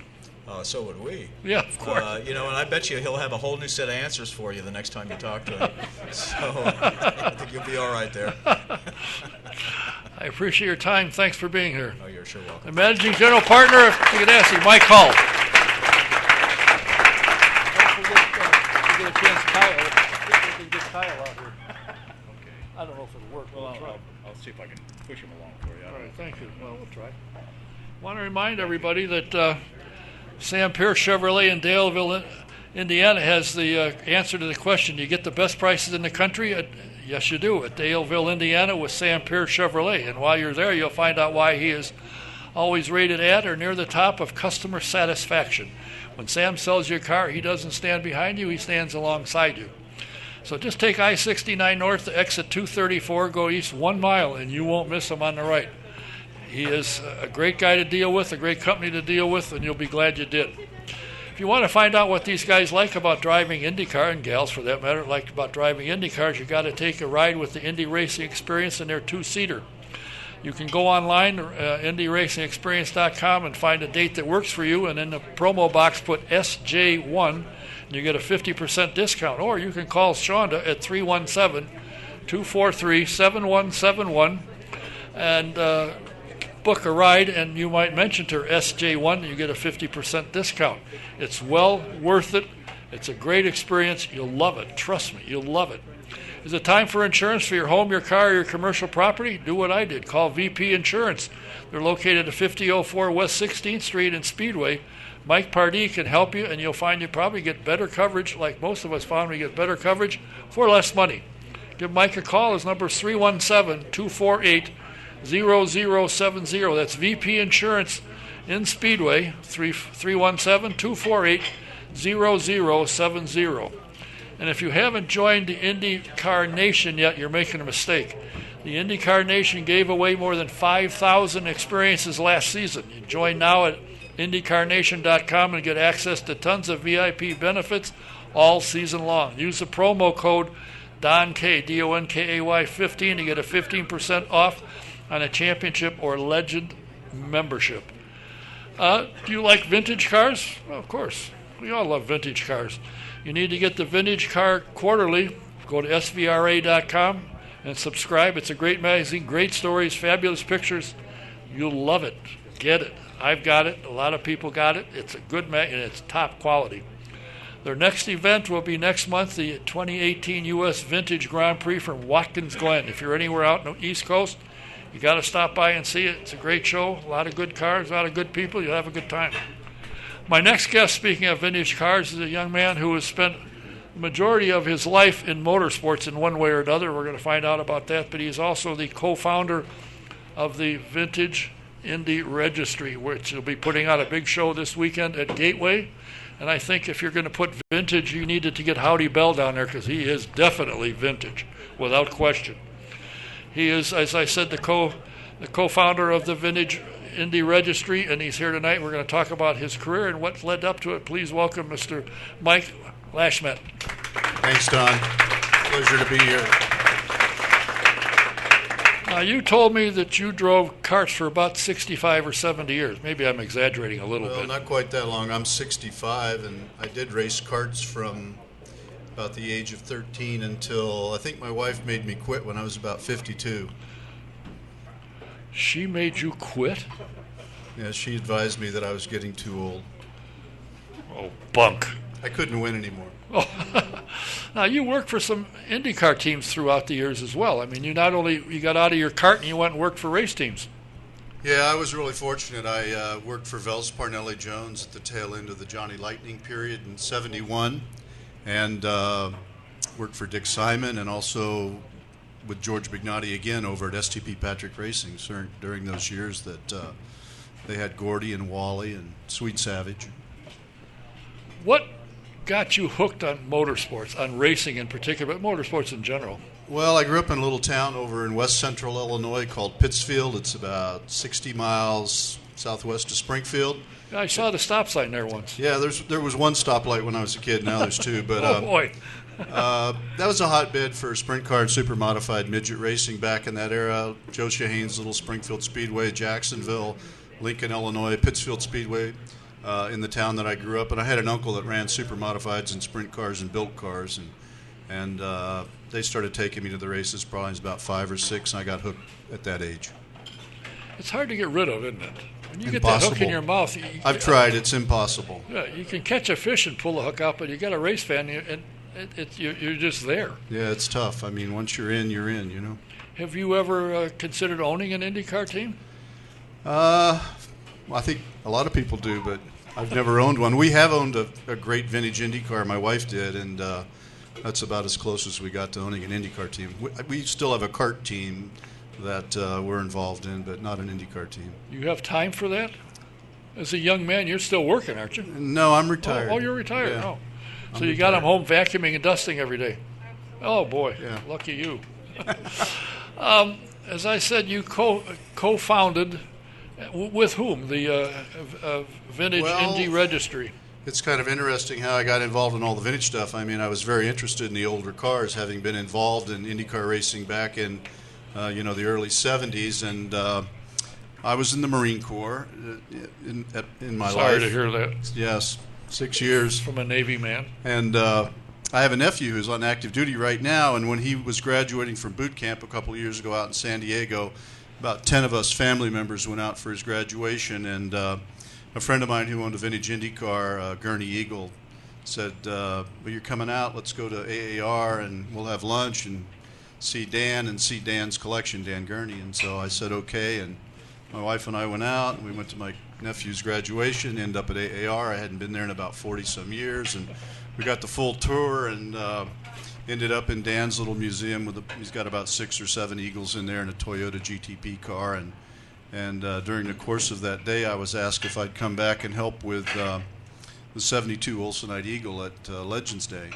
So would we. Yeah, of course. And I bet you he'll have a whole new set of answers for you the next time you talk to him. So I think you'll be all right there. I appreciate your time. Thanks for being here. Oh, you're sure welcome. The managing general partner of Chickadassie, Mike Hull. Don't forget to get a chance, Kyle. We can get Kyle out here. Okay. I don't know if it'll work. Well, We'll try. I'll see if I can push him along for you. All right, thank you. Well, we'll try. Want to remind everybody that Sam Pierce Chevrolet in Daleville, Indiana, has the answer to the question: you get the best prices in the country? Yes, you do, at Daleville, Indiana, with Sam Pierce Chevrolet. And while you're there, you'll find out why he is always rated at or near the top of customer satisfaction. When Sam sells you a car, he doesn't stand behind you; he stands alongside you. So just take I-69 north to exit 234, go east 1 mile, and you won't miss him on the right. He is a great guy to deal with, a great company to deal with, and you'll be glad you did. If you want to find out what these guys like about driving IndyCar, and gals for that matter, like about driving IndyCars, you got to take a ride with the Indy Racing Experience in their 2-seater. You can go online, IndyRacingExperience.com, and find a date that works for you, and in the promo box put SJ1, and you get a 50% discount. Or you can call Shonda at 317-243-7171 and book a ride, and you might mention to her SJ1, and you get a 50% discount. It's well worth it. It's a great experience. You'll love it. Trust me, you'll love it. Is it time for insurance for your home, your car, or your commercial property? Do what I did. Call VP Insurance. They're located at 5004 West 16th Street in Speedway. Mike Pardee can help you, and you'll find you probably get better coverage, like most of us found we get better coverage for less money. Give Mike a call. His number is 317-248-0070. That's VP Insurance in Speedway, 317-248-0070. And if you haven't joined the IndyCar Nation yet, you're making a mistake. The IndyCar Nation gave away more than 5,000 experiences last season. You join now at IndyCarNation.com and get access to tons of VIP benefits all season long. Use the promo code DONKAY, DONKAY 15 to get a 15% off on a championship or legend membership. Do you like vintage cars? Well, of course. We all love vintage cars. You need to get the Vintage Car Quarterly. Go to SVRA.com and subscribe. It's a great magazine, great stories, fabulous pictures. You'll love it. Get it. I've got it. A lot of people got it. It's a good magazine, and it's top quality. Their next event will be next month, the 2018 U.S. Vintage Grand Prix from Watkins Glen. If you're anywhere out on the East Coast, you got to stop by and see it. It's a great show. A lot of good cars, a lot of good people. You'll have a good time. My next guest, speaking of vintage cars, is a young man who has spent the majority of his life in motorsports in one way or another. We're going to find out about that. But he's also the co-founder of the Vintage Indy Registry, which will be putting on a big show this weekend at Gateway. And I think if you're going to put vintage, you needed to get Howdy Bell down there, because he is definitely vintage, without question. He is, as I said, the co-founder of the Vintage Indy Registry, and he's here tonight. We're going to talk about his career and what led up to it. Please welcome Mr. Mike Lashmet. Thanks, Don. Pleasure to be here. Now, you told me that you drove karts for about 65 or 70 years. Maybe I'm exaggerating a little Well, bit. not quite that long. I'm 65, and I did race karts from about the age of 13 until I think my wife made me quit when I was about 52. She made you quit? Yeah, she advised me that I was getting too old. Oh, bunk. I couldn't win anymore. Oh. Now, you worked for some IndyCar teams throughout the years as well. I mean, you got out of your kart and you went and worked for race teams. Yeah, I was really fortunate. I worked for Vels Parnelli Jones at the tail end of the Johnny Lightning period in '71, and worked for Dick Simon, and also with George Bignotti again over at STP Patrick Racing during those years that they had Gordy and Wally and Sweet Savage. What got you hooked on motorsports, on racing in particular, but motorsports in general? Well, I grew up in a little town over in west central Illinois called Pittsfield. It's about 60 miles southwest of Springfield. I saw the stop sign there once. Yeah, there was one stoplight when I was a kid. Now there's two. But oh, boy. that was a hotbed for sprint car and super modified midget racing back in that era. Joe Shahane's little Springfield Speedway, Jacksonville, Lincoln, Illinois, Pittsfield Speedway. in the town that I grew up in. I had an uncle that ran super modifieds and sprint cars and built cars, and they started taking me to the races probably I was about 5 or 6, and I got hooked at that age. It's hard to get rid of, isn't it? When you get Impossible. that hook in your mouth, I've tried. It's impossible. Yeah, you can catch a fish and pull the hook out, but you got a race fan, and you're just there. Yeah, it's tough. I mean, once you're in, you're in, you know. Have you ever considered owning an IndyCar team? Well, I think a lot of people do, but I've never owned one. We have owned a great vintage IndyCar. My wife did, and that's about as close as we got to owning an IndyCar team. We still have a kart team that we're involved in, but not an IndyCar team. You have time for that? As a young man, you're still working, aren't you? No, I'm retired. Oh, you're retired. Yeah. Oh. So I'm you got retired. him home vacuuming and dusting every day. Oh, boy. Yeah. Lucky you. As I said, you co-founded, with whom? The Vintage Well, Indy Registry. It's kind of interesting how I got involved in all the vintage stuff. I mean, I was very interested in the older cars, having been involved in IndyCar racing back in, the early 70s, and I was in the Marine Corps in my life. Sorry to hear that Yes, 6 years. from a Navy man. And I have a nephew who's on active duty right now, and when he was graduating from boot camp a couple of years ago out in San Diego, about 10 of us family members went out for his graduation, and a friend of mine who owned a vintage Indy car, Gurney Eagle, said, well, you're coming out, let's go to AAR and we'll have lunch and see Dan and see Dan's collection, Dan Gurney. And so I said, okay, and my wife and I went out, and we went to my nephew's graduation, ended up at AAR. I hadn't been there in about 40-some years, and we got the full tour and ended up in Dan's little museum. He's got about 6 or 7 Eagles in there and a Toyota GTP car, and during the course of that day, I was asked if I'd come back and help with the 72 Olsonite Eagle at Legends Day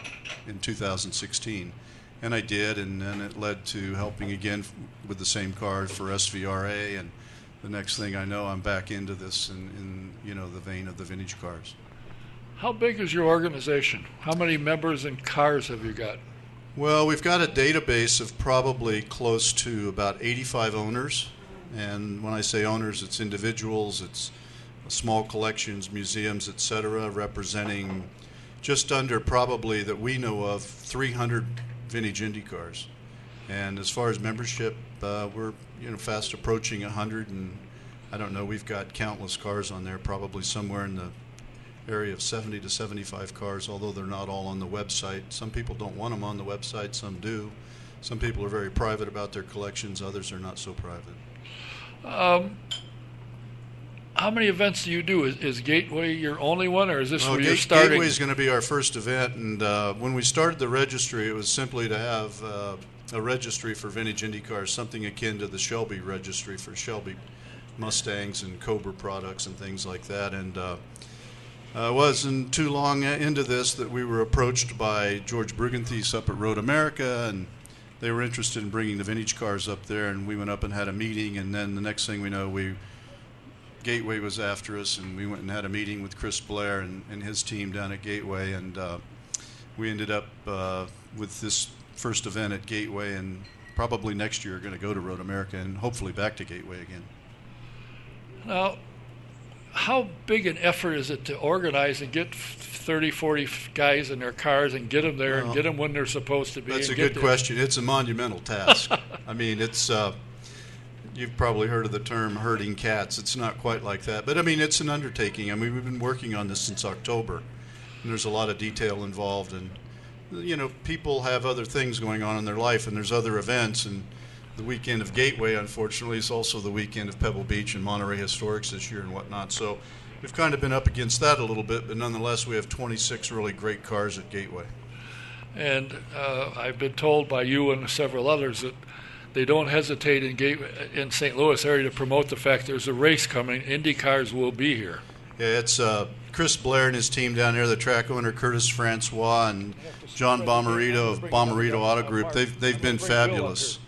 in 2016. And I did, and then it led to helping again with the same car for SVRA, and the next thing I know, I'm back into this in the vein of the vintage cars. How big is your organization? How many members and cars have you got? Well, we've got a database of probably close to about 85 owners. And when I say owners, it's individuals, it's small collections, museums, etc., representing just under, probably that we know of, 300 vintage Indy cars. And as far as membership, we're fast approaching 100, and I don't know, we've got countless cars on there, probably somewhere in the area of 70 to 75 cars, although they're not all on the website. Some people don't want them on the website, some do. Some people are very private about their collections, others are not so private. How many events do you do? Is Gateway your only one, or is this where you're Gateway starting? is going to be our first event, and when we started the registry, it was simply to have a registry for vintage Indy cars, something akin to the Shelby registry for Shelby Mustangs and Cobra products and things like that. And it wasn't too long into this that we were approached by George Brugenthies up at Road America, and they were interested in bringing the vintage cars up there, and we went up and had a meeting, and then the next thing we know, Gateway was after us, and we went and had a meeting with Chris Blair and his team down at Gateway, and we ended up with this first event at Gateway, and probably next year are going to go to Road America and hopefully back to Gateway again. Now, how big an effort is it to organize and get 30, 40 guys in their cars and get them there and get them when they're supposed to be? That's a and get good question. It's a monumental task. I mean, it's you've probably heard of the term herding cats. It's not quite like that, but I mean, it's an undertaking. I mean, we've been working on this since October, and there's a lot of detail involved, and people have other things going on in their life, and there's other events, and the weekend of Gateway, unfortunately, is also the weekend of Pebble Beach and Monterey Historics this year and whatnot. So we've kind of been up against that a little bit, but nonetheless, we have 26 really great cars at Gateway. And I've been told by you and several others that they don't hesitate in St. Louis area to promote the fact there's a race coming. Indy cars will be here. Yeah, it's Chris Blair and his team down there, the track owner Curtis Francois and John Bomarito of Bomarito Auto Group. They've been fabulous,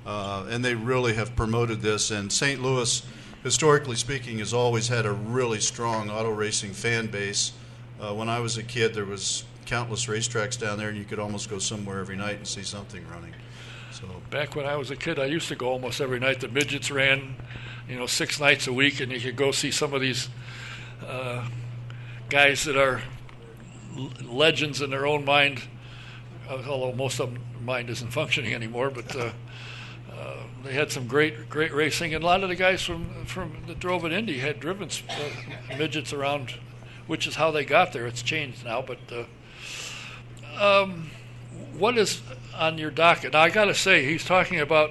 and they really have promoted this. And St. Louis, historically speaking, has always had a really strong auto racing fan base. When I was a kid, there was countless racetracks down there, and you could almost go somewhere every night and see something running. So back when I was a kid, I used to go almost every night. The midgets ran, 6 nights a week, and you could go see some of these guys that are legends in their own mind, although most of them mind isn't functioning anymore, but they had some great racing, and a lot of the guys from that drove at Indy had driven midgets around, which is how they got there. It's changed now, but what is on your docket? Now, I got to say, he's talking about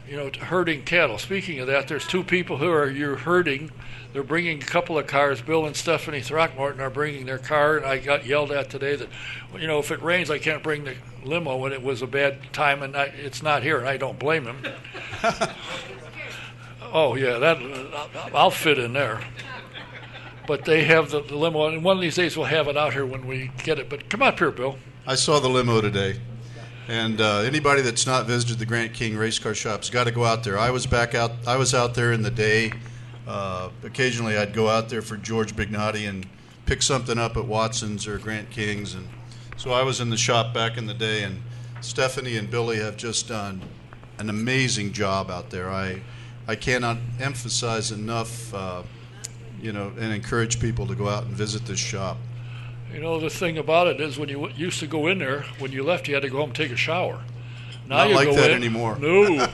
herding cattle. Speaking of that, there's two people who you're herding. They're bringing a couple of cars. Bill and Stephanie Throckmorton are bringing their car, and I got yelled at today that, if it rains, I can't bring the limo when it was a bad time, and it's not here, and I don't blame him. Oh, yeah, I'll fit in there. But they have the limo, and one of these days we'll have it out here when we get it. But come up here, Bill. I saw the limo today, and anybody that's not visited the Grant King race car shop's got to go out there. I was out there in the day. Occasionally I'd go out there for George Bignotti and pick something up at Watson's or Grant King's, and so I was in the shop back in the day, and Stephanie and Billy have just done an amazing job out there. I cannot emphasize enough and encourage people to go out and visit this shop. The thing about it is when you used to go in there, when you left you had to go home and take a shower. Now Not you like go that in, anymore. No.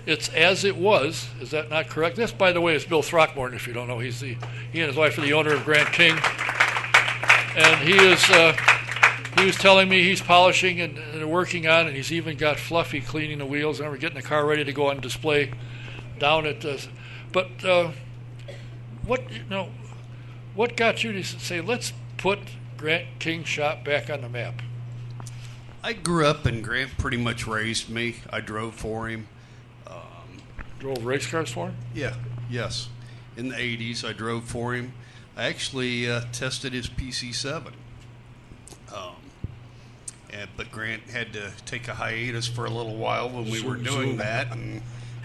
It's as it was. Is that not correct? This, by the way, is Bill Throckmorton, if you don't know. He and his wife are the owner of Grant King. And he was telling me he's polishing and working on, and he's even got Fluffy cleaning the wheels, and we're getting the car ready to go on display down at but what got you to say, let's put Grant King shop back on the map? I grew up and Grant pretty much raised me. I drove for him. Drove race cars for him? Yeah, yes. In the 80s, I drove for him. I actually tested his PC7. But Grant had to take a hiatus for a little while when we were doing that, and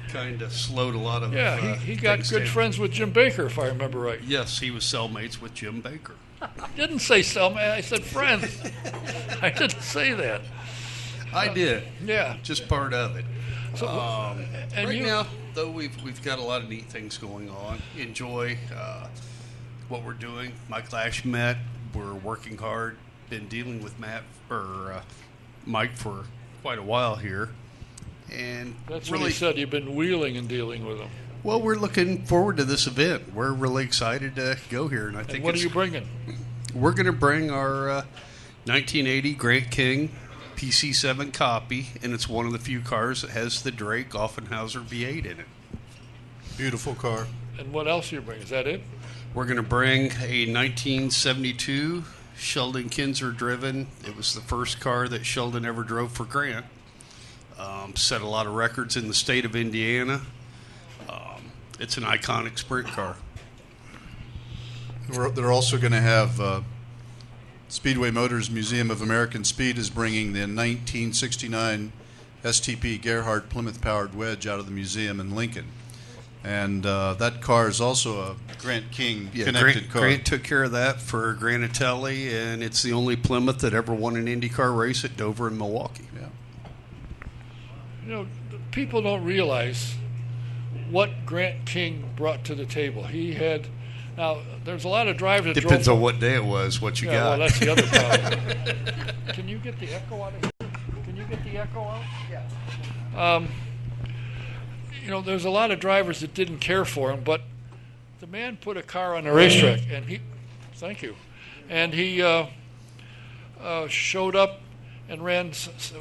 kind of slowed a lot of he got things good down. friends with Jim Baker, if I remember right. Yes, he was cellmates with Jim Baker. I didn't say cellmate, I said friends. I didn't say that. I did. Yeah. Just part of it. So, and Right now, though, we've got a lot of neat things going on. Enjoy what we're doing. Michael Ashmet, we're working hard. Been dealing with Mike for quite a while here, and That's really what he said. You've been wheeling and dealing with him. well. We're looking forward to this event. We're really excited to go here, and I think And what are you bringing? we're going to bring our 1980 Grant King PC7 copy, and it's one of the few cars that has the Drake Offenhauser V8 in it. Beautiful car. And what else are you bringing? Is that it? We're going to bring a 1972 Sheldon Kinzer driven. It was the first car that Sheldon ever drove for Grant. Set a lot of records in the state of Indiana. It's an iconic sprint car. They're also going to have Speedway Motors Museum of American Speed is bringing the 1969 STP Gerhardt Plymouth-powered wedge out of the museum in Lincoln. And that car is also a Grant King connected car. Grant took care of that for Granatelli, and it's the only Plymouth that ever won an IndyCar race at Dover and Milwaukee. Yeah. People don't realize what Grant King brought to the table. He had, now there's a lot of drivers that Depends drove. on what day it was, what you got. Well, that's the other problem. Can you get the echo out of here? Can you get the echo out? Yeah. There's a lot of drivers that didn't care for him, but the man put a car on the racetrack, and he showed up and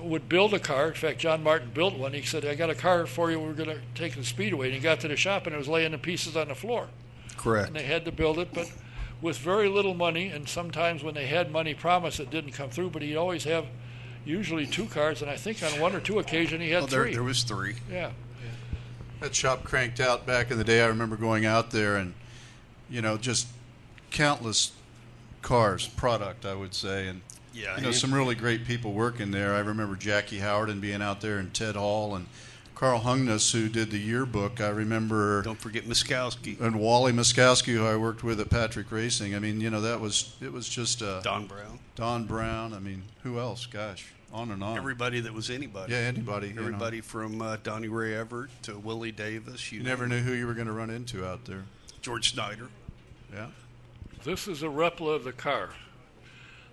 would build a car. In fact, John Martin built one. He said, I got a car for you. We're going to take it to the Speedway. And he got to the shop, and it was laying in pieces on the floor. Correct. And they had to build it, but with very little money, and sometimes when they had money promised, it didn't come through, but he'd always have usually two cars, and I think on one or two occasions he had three. There was three. Yeah. That shop cranked out back in the day. I remember going out there and, just countless cars, product, I would say. And, Yeah. some really great people working there. I remember Jackie Howard being out there and Ted Hall and Carl Hungness, who did the yearbook. I remember. Don't forget Muskowski. And Wally Muskowski, who I worked with at Patrick Racing. I mean, it was just Don Brown. Don Brown. I mean, who else? Gosh, on and on. Everybody that was anybody. Yeah, anybody. Everybody from Donnie Ray Everett to Willie Davis. You never knew who you were going to run into out there. George Snyder. Yeah. This is a replica of the car.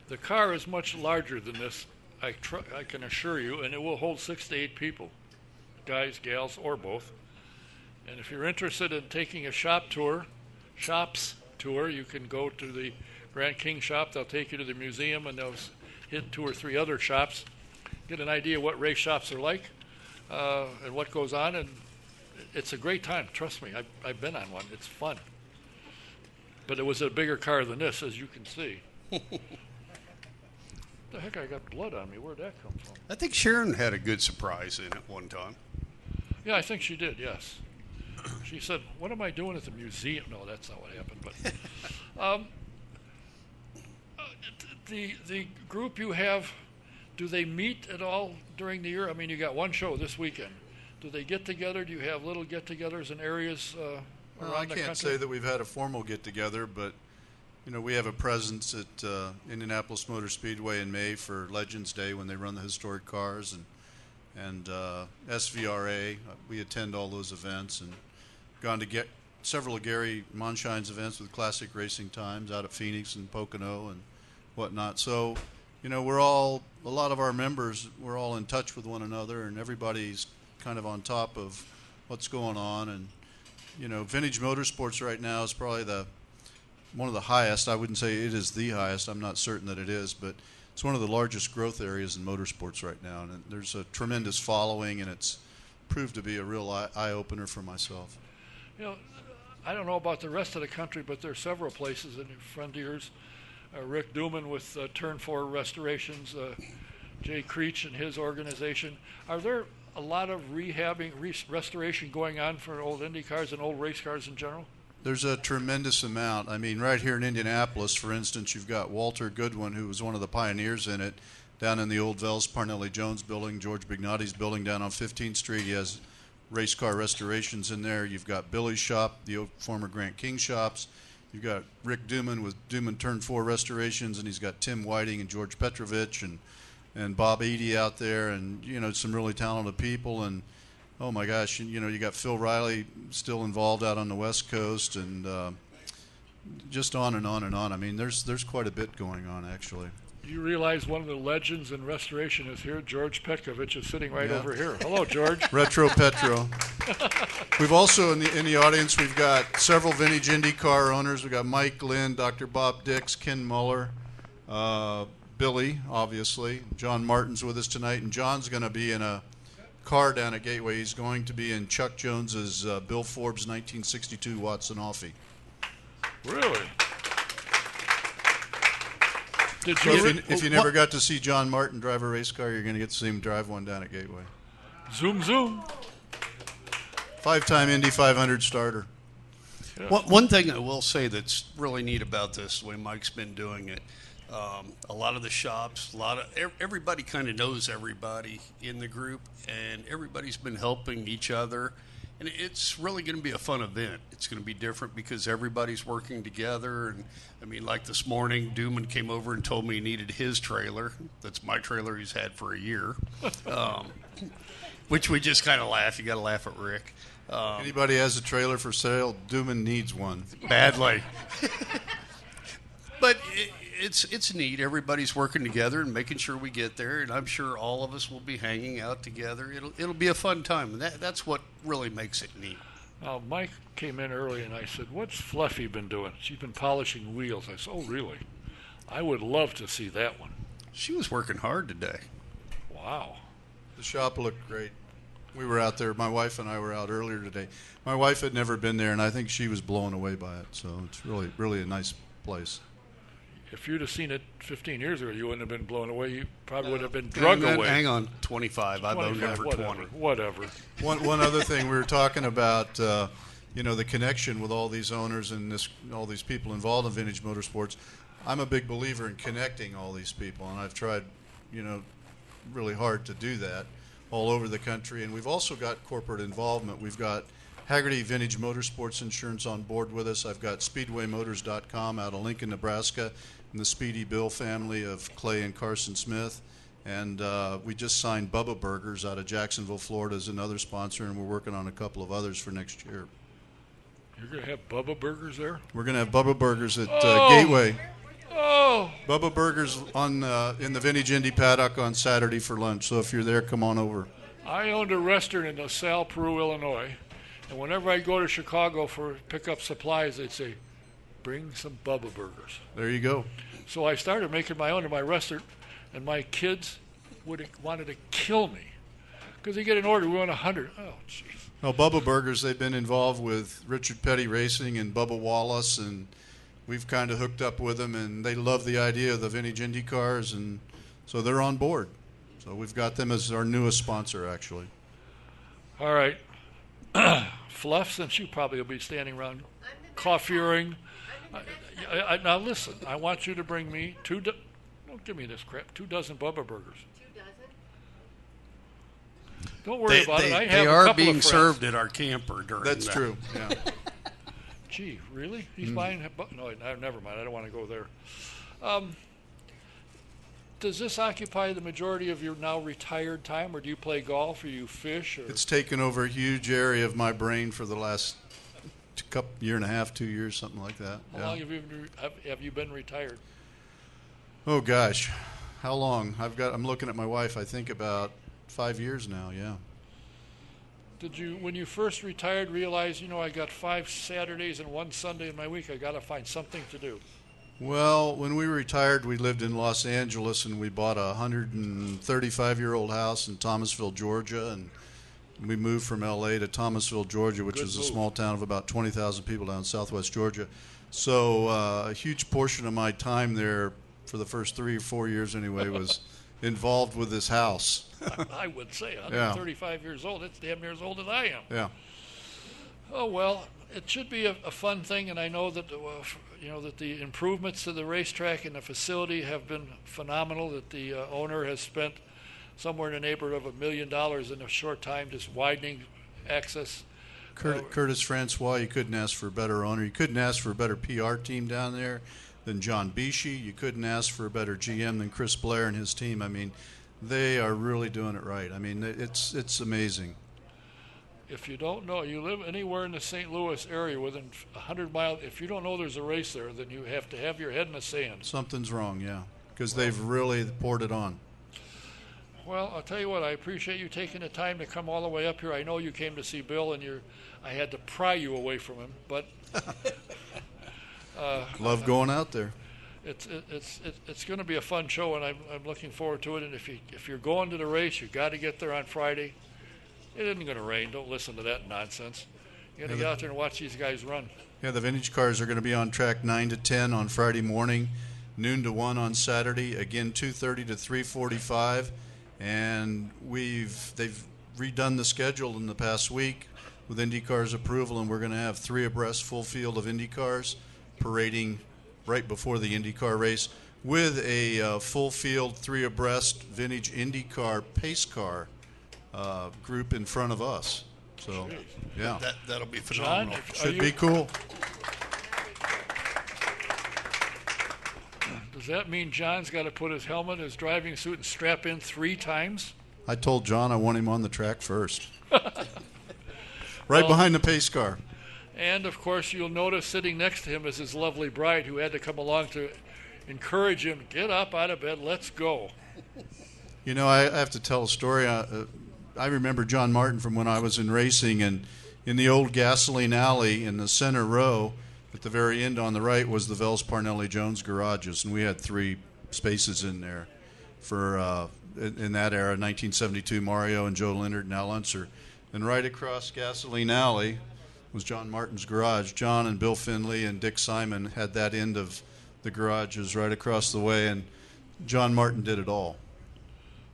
The car is much larger than this, I can assure you, and it will hold 6 to 8 people, guys, gals, or both. And if you're interested in taking a shops tour, you can go to the Grand King shop. They'll take you to the museum, and they'll hit 2 or 3 other shops, get an idea what race shops are like and what goes on. And it's a great time. Trust me, I've been on one. It's fun. But it was a bigger car than this, as you can see. The heck, I got blood on me. Where'd that come from? I think Sharon had a good surprise in it one time. Yeah, I think she did, yes. She said, "What am I doing at the museum?" No, that's not what happened. But the group you have, do they meet at all during the year? I mean, you got one show this weekend. Do they get together? Do you have little get-togethers in areas around the country? I can't say that we've had a formal get-together, but we have a presence at Indianapolis Motor Speedway in May for Legends Day when they run the historic cars, and SVRA. We attend all those events and gone to get several of Gary Monshine's events with Classic Racing Times out at Phoenix and Pocono and whatnot. So, a lot of our members, we're all in touch with one another, and everybody's kind of on top of what's going on. And, Vintage Motorsports right now is probably one of the highest. I wouldn't say it is the highest. I'm not certain that it is, but it's one of the largest growth areas in motorsports right now. And there's a tremendous following, and it's proved to be a real eye-opener for myself. I don't know about the rest of the country, but there are several places in Frontiers. Rick Duman with Turn 4 Restorations, Jay Creech and his organization. Are there a lot of restoration going on for old Indy cars and old race cars in general? There's a tremendous amount. I mean, right here in Indianapolis, for instance, you've got Walter Goodwin, who was one of the pioneers in it, down in the old Vels Parnelli Jones building, George Bignotti's building down on 15th Street. He has race car restorations in there. You've got Billy's shop, the former Grant King shops. You've got Rick Duman with Duman Turn 4 Restorations, and he's got Tim Whiting and George Petrovich and Bob Eady out there, and some really talented people. And oh my gosh, you got Phil Riley still involved out on the West Coast, and just on and on and on. I mean, there's quite a bit going on actually. You realize one of the legends in restoration is here. George Petkovich is sitting right over here. Hello, George. Retro Petro. We've also in the audience, we've got several vintage IndyCar owners. We've got Mike Lynn, Dr. Bob Dix, Ken Muller, Billy, obviously. John Martin's with us tonight, and John's going to be in a car down at Gateway. He's going to be in Chuck Jones's Bill Forbes 1962 Watson Offie. Really? If you never got to see John Martin drive a race car, you're going to get to see him drive one down at Gateway. Zoom, zoom. 5-time Indy 500 starter. Yeah. One thing I will say that's really neat about this, the way Mike's been doing it, a lot of the shops, everybody kind of knows everybody in the group, and everybody's been helping each other. And it's really going to be a fun event. It's going to be different because everybody's working together. And I mean, like this morning, Duman came over and told me he needed his trailer. That's my trailer he's had for a year, which we just kind of laugh. You got to laugh at Rick. Anybody has a trailer for sale, Duman needs one. Badly. But it's neat. Everybody's working together and making sure we get there, and I'm sure all of us will be hanging out together. It'll be a fun time, and that's what really makes it neat. Mike came in early, and I said, "What's Fluffy been doing?" She's been polishing wheels. I said, "Oh, really? I would love to see that one." She was working hard today. Wow. The shop looked great. We were out there. My wife and I were out earlier today. My wife had never been there, and I think she was blown away by it. So it's really, really a nice place. If you'd have seen it 15 years ago, you wouldn't have been blown away. You probably would have been drug away. Hang on, 25. I've owned it for 20. Whatever. One other thing, we were talking about, the connection with all these owners and all these people involved in vintage motorsports. I'm a big believer in connecting all these people, and I've tried, really hard to do that all over the country. And we've also got corporate involvement. We've got Haggerty Vintage Motorsports Insurance on board with us. I've got SpeedwayMotors.com out of Lincoln, Nebraska, and the Speedy Bill family of Clay and Carson Smith. And we just signed Bubba Burgers out of Jacksonville, Florida as another sponsor, and we're working on a couple of others for next year. You're going to have Bubba Burgers there? We're going to have Bubba Burgers at Oh. Gateway. Oh, Bubba Burgers on in the Vintage Indy Paddock on Saturday for lunch. So if you're there, come on over. I owned a restaurant in LaSalle, Peru, Illinois, and whenever I go to Chicago for pick up supplies, they'd say, "Bring some Bubba Burgers." There you go. So I started making my own in my restaurant, and my kids wanted to kill me because they get an order. We want 100. Oh, jeez. Well, Bubba Burgers, they've been involved with Richard Petty Racing and Bubba Wallace, and we've kind of hooked up with them, and they love the idea of the vintage Indy cars, and so they're on board. So we've got them as our newest sponsor, actually. All right. Fluff, since you probably will be standing around coffeeing. Now listen, I want you to bring me don't give me this crap, 2 dozen Bubba Burgers. 2 dozen? Don't worry about it. I have They a are couple being of friends. served at our camper during That's that. true. Yeah. Gee, really? He's buying. No, never mind. I don't want to go there. Does this occupy the majority of your now retired time, or do you play golf, or you fish, or It's taken over a huge area of my brain for the last year and a half, 2 years, something like that. how long have you been retired? Oh gosh, how long? I'm looking at my wife. I think about 5 years now. Yeah. Did you, when you first retired, realize I got 5 Saturdays and 1 Sunday in my week? I got to find something to do. Well, when we retired, we lived in Los Angeles, and we bought a 135-year-old house in Thomasville, Georgia, and we moved from L.A. to Thomasville, Georgia, which Good is a move. small town of about 20,000 people down in southwest Georgia. So a huge portion of my time there, for the first 3 or 4 years anyway, was involved with this house. I would say 135 years old. It's damn near as old as I am. Yeah. Oh well, it should be a fun thing, and I know that that the improvements to the racetrack and the facility have been phenomenal. That the owner has spent somewhere in the neighborhood of $1 million in a short time, just widening access. Curtis Francois, you couldn't ask for a better owner. You couldn't ask for a better PR team down there than John Bishi. You couldn't ask for a better GM than Chris Blair and his team. I mean, they are really doing it right. I mean, it's amazing. If you don't know, you live anywhere in the St. Louis area within 100 miles, if you don't know there's a race there, then you have to have your head in the sand. Something's wrong, yeah, because they've really poured it on. Well, I'll tell you what, I appreciate you taking the time to come all the way up here. I know you came to see Bill, and I had to pry you away from him, but Love going out there. it's going to be a fun show, and I'm looking forward to it. And if you're going to the race, you got to get there on Friday. It isn't going to rain. Don't listen to that nonsense. You got to get out there and watch these guys run. Yeah, the vintage cars are going to be on track 9 to 10 on Friday morning, noon to 1 on Saturday, again 2:30 to 3:45, and they've redone the schedule in the past week with IndyCar's approval, and we're going to have 3 abreast full field of IndyCars parading right before the IndyCar race with a full field 3 abreast vintage IndyCar pace car group in front of us. So, yeah, That'll be John, phenomenal. should be cool. Does that mean John's got to put his helmet, his driving suit, and strap in 3 times? I told John I want him on the track first. Right behind the pace car. And, of course, you'll notice sitting next to him is his lovely bride who had to come along to encourage him, get up out of bed, let's go. You know, I have to tell a story. I remember John Martin from when I was in racing, and in the old gasoline alley in the center row, at the very end on the right was the Vels Parnelli Jones garages, and we had 3 spaces in there for in that era, 1972, Mario and Joe Leonard and Al Unser. And right across Gasoline Alley was John Martin's garage. John and Bill Finley and Dick Simon had that end of the garages right across the way, and John Martin did it all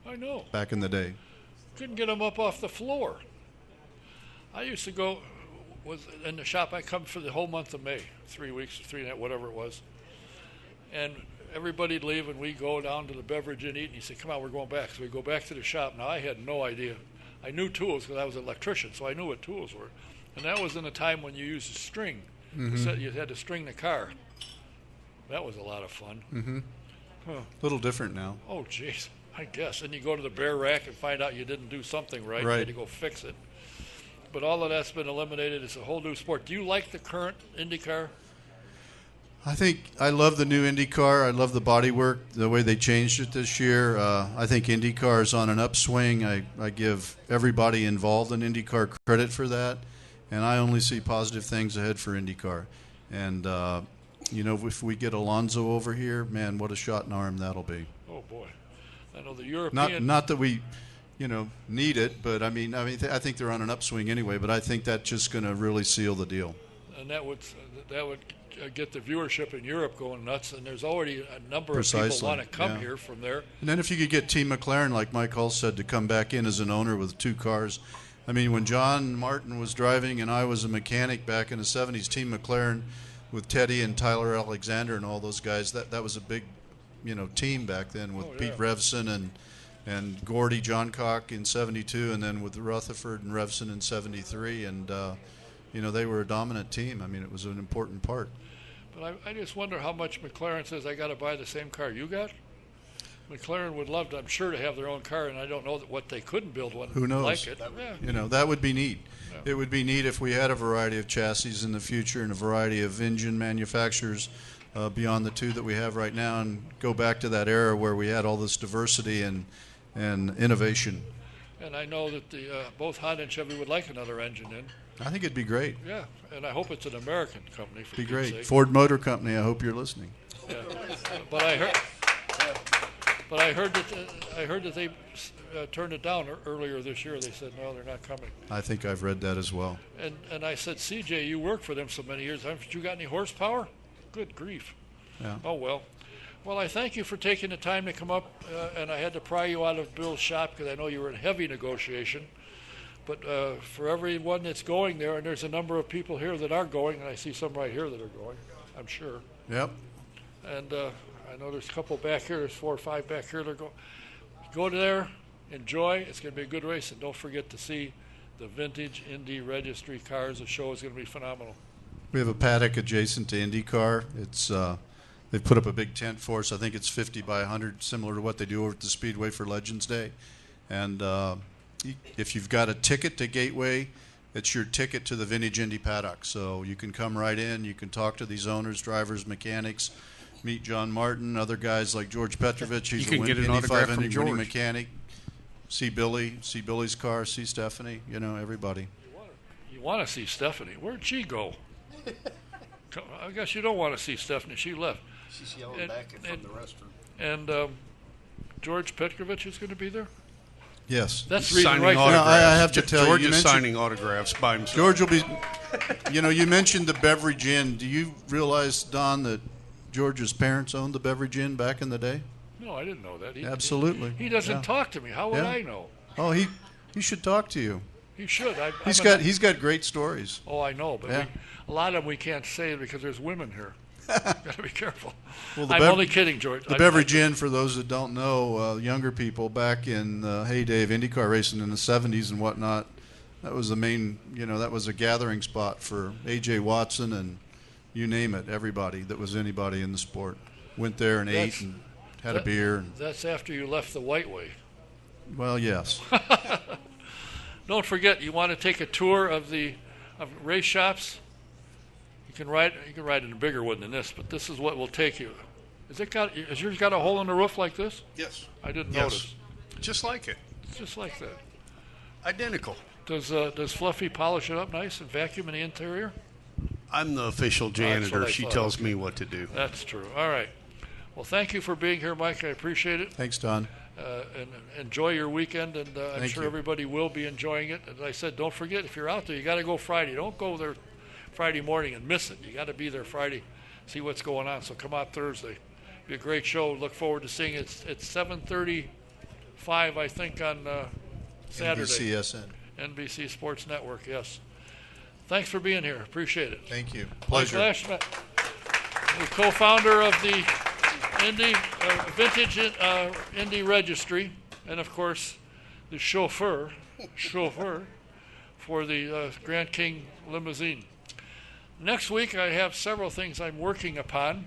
I know. back in the day. Couldn't get him up off the floor. I used to go, was in the shop, I come for the whole month of May, 3 weeks, 3 nights, whatever it was. And everybody'd leave, and we'd go down to the beverage and eat, and he said, come on, we're going back. So we go back to the shop. Now, I had no idea. I knew tools because I was an electrician, so I knew what tools were. And that was in a time when you used a string. You had to string the car. That was a lot of fun. A little different now. Oh, jeez, I guess. And you go to the bear rack and find out you didn't do something right. You Right. had to go fix it. but all of that's been eliminated. It's a whole new sport. Do you like the current IndyCar? I think I love the new IndyCar. I love the bodywork, the way they changed it this year. I think IndyCar is on an upswing. I give everybody involved in IndyCar credit for that, and I only see positive things ahead for IndyCar. And if we get Alonso over here, man, what a shot in arm that'll be. Oh boy, I know the European. Not that we, need it, but I think they're on an upswing anyway. But I think that's just going to really seal the deal. And that would get the viewership in Europe going nuts. And there's already a number of Precisely, people want to come yeah. here from there. And then if you could get Team McLaren, like Mike Hull said, to come back in as an owner with 2 cars. I mean, when John Martin was driving and I was a mechanic back in the 70s, Team McLaren with Teddy and Tyler Alexander and all those guys, that was a big, team back then with Pete Revson and Gordy Johncock in 72, and then with Rutherford and Revson in 73. And, they were a dominant team. I mean, it was an important part. But I just wonder how much McLaren says, I got to buy the same car you got. McLaren would love to, I'm sure, to have their own car, and I don't know what they couldn't build one Who knows? like it. That would be neat. Yeah. It would be neat if we had a variety of chassis in the future and a variety of engine manufacturers beyond the 2 that we have right now, and go back to that era where we had all this diversity and innovation. And I know that both Honda and Chevy would like another engine in. I think it'd be great. Yeah, and I hope it's an American company. For Be Pete's great. sake. Ford Motor Company, I hope you're listening. Yeah. But I heard that they turned it down earlier this year. They said no, they're not coming. I think I've read that as well. And I said, CJ, you worked for them so many years. Haven't you got any horsepower? Good grief. Yeah. Oh well. Well, I thank you for taking the time to come up, and I had to pry you out of Bill's shop because I know you were in heavy negotiation. But for everyone that's going there, and there's a number of people here that are going, and I see some right here that are going, I'm sure. Yep. And I know there's a couple back here. There's 4 or 5 back here that go there, enjoy. It's going to be a good race, and don't forget to see the Vintage Indy Registry cars. The show is going to be phenomenal. We have a paddock adjacent to IndyCar. It's they've put up a big tent for us. I think it's 50 by 100, similar to what they do over at the Speedway for Legends Day. And if you've got a ticket to Gateway, it's your ticket to the Vintage Indy paddock. So you can come right in. You can talk to these owners, drivers, mechanics, meet John Martin, other guys like George Petrovich. He's You can get an Indy autograph 500 from winning George. mechanic. See Billy's car, see Stephanie, everybody. You want to see Stephanie. Where'd she go? I guess you don't want to see Stephanie. She left. She's yelling And- back from and- the restroom. And George Petrovich is going to be there? Yes. That's reason Signing right there. autographs. No, I have to tell you, George you is mentioned- signing autographs by himself. George will be, you mentioned the Beverage Inn. Do you realize, Don, that George's parents owned the Beverage Inn back in the day? No, I didn't know that. Absolutely. He doesn't Yeah. talk to me. How would Yeah. I know? Oh, he should talk to you. He should. He's got great stories. Oh, I know, but Yeah. a lot of them we can't say because there's women here. Got to be careful. Well, the I'm only kidding, George. The Beverage Inn, for those that don't know, younger people, back in the heyday of IndyCar racing in the 70s and whatnot, that was the main, that was a gathering spot for A.J. Watson and you name it, everybody that was anybody in the sport. Went there and ate and had a beer. And, That's after you left the White Way. well, yes. Don't forget, you want to take a tour of race shops. You can ride in a bigger one than this, but this is what will take you. Has yours got a hole in the roof like this? Yes. I didn't Yes. notice. Just like it. It's just like that. Identical. Does Fluffy polish it up nice and vacuum in the interior? I'm the official That's what janitor. I She thought. tells me what to do. That's true. All right. Well, thank you for being here, Mike. I appreciate it. Thanks, Don. And enjoy your weekend, and I'm Thank sure you. everybody will be enjoying it. As I said, don't forget, if you're out there, you got to go Friday. Don't go there Friday morning and miss it. You got to be there Friday, see what's going on. So come out Thursday. Be a great show. Look forward to seeing it. It's 7:35, I think, on Saturday. NBCSN. NBC Sports Network. Yes. Thanks for being here. Appreciate it. Thank you. Mike Pleasure. Lashman, the co-founder of the Vintage Indy Registry, and of course, the chauffeur for the Grand King limousine. Next week, I have several things I'm working upon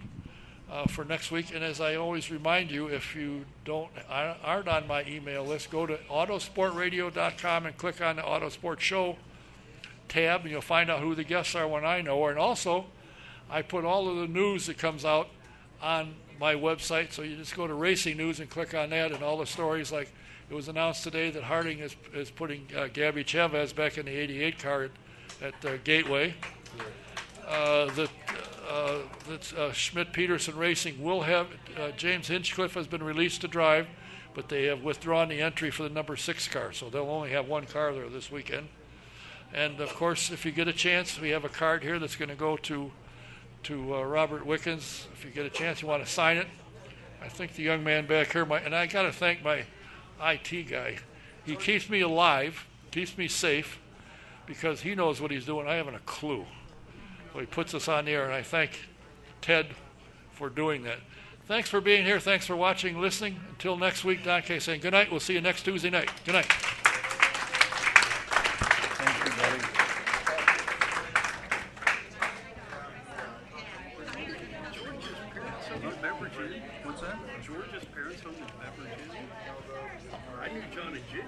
for next week, and as I always remind you, if you aren't on my email list, go to autosportradio.com and click on the Autosport Show. tab, and you'll find out who the guests are when I know. And also, I put all of the news that comes out on my website, so you just go to Racing News and click on that, and all the stories. Like it was announced today that Harding is putting Gabby Chavez back in the 88 car at Gateway. That Schmidt-Peterson Racing will have James Hinchcliffe has been released to drive, but they have withdrawn the entry for the number 6 car, so they'll only have one car there this weekend. And of course, if you get a chance, we have a card here that's going to go to Robert Wickens. If you get a chance, you want to sign it. I think the young man back here, and I got to thank my IT guy. He keeps me alive, keeps me safe, because he knows what he's doing. I haven't a clue. So he puts us on the air, and I thank Ted for doing that. Thanks for being here. Thanks for watching, listening. Until next week, Don Kay saying good night. We'll see you next Tuesday night. Good night. Thank you, buddy. What's that? George's parents owned beverages. I knew John and Jim.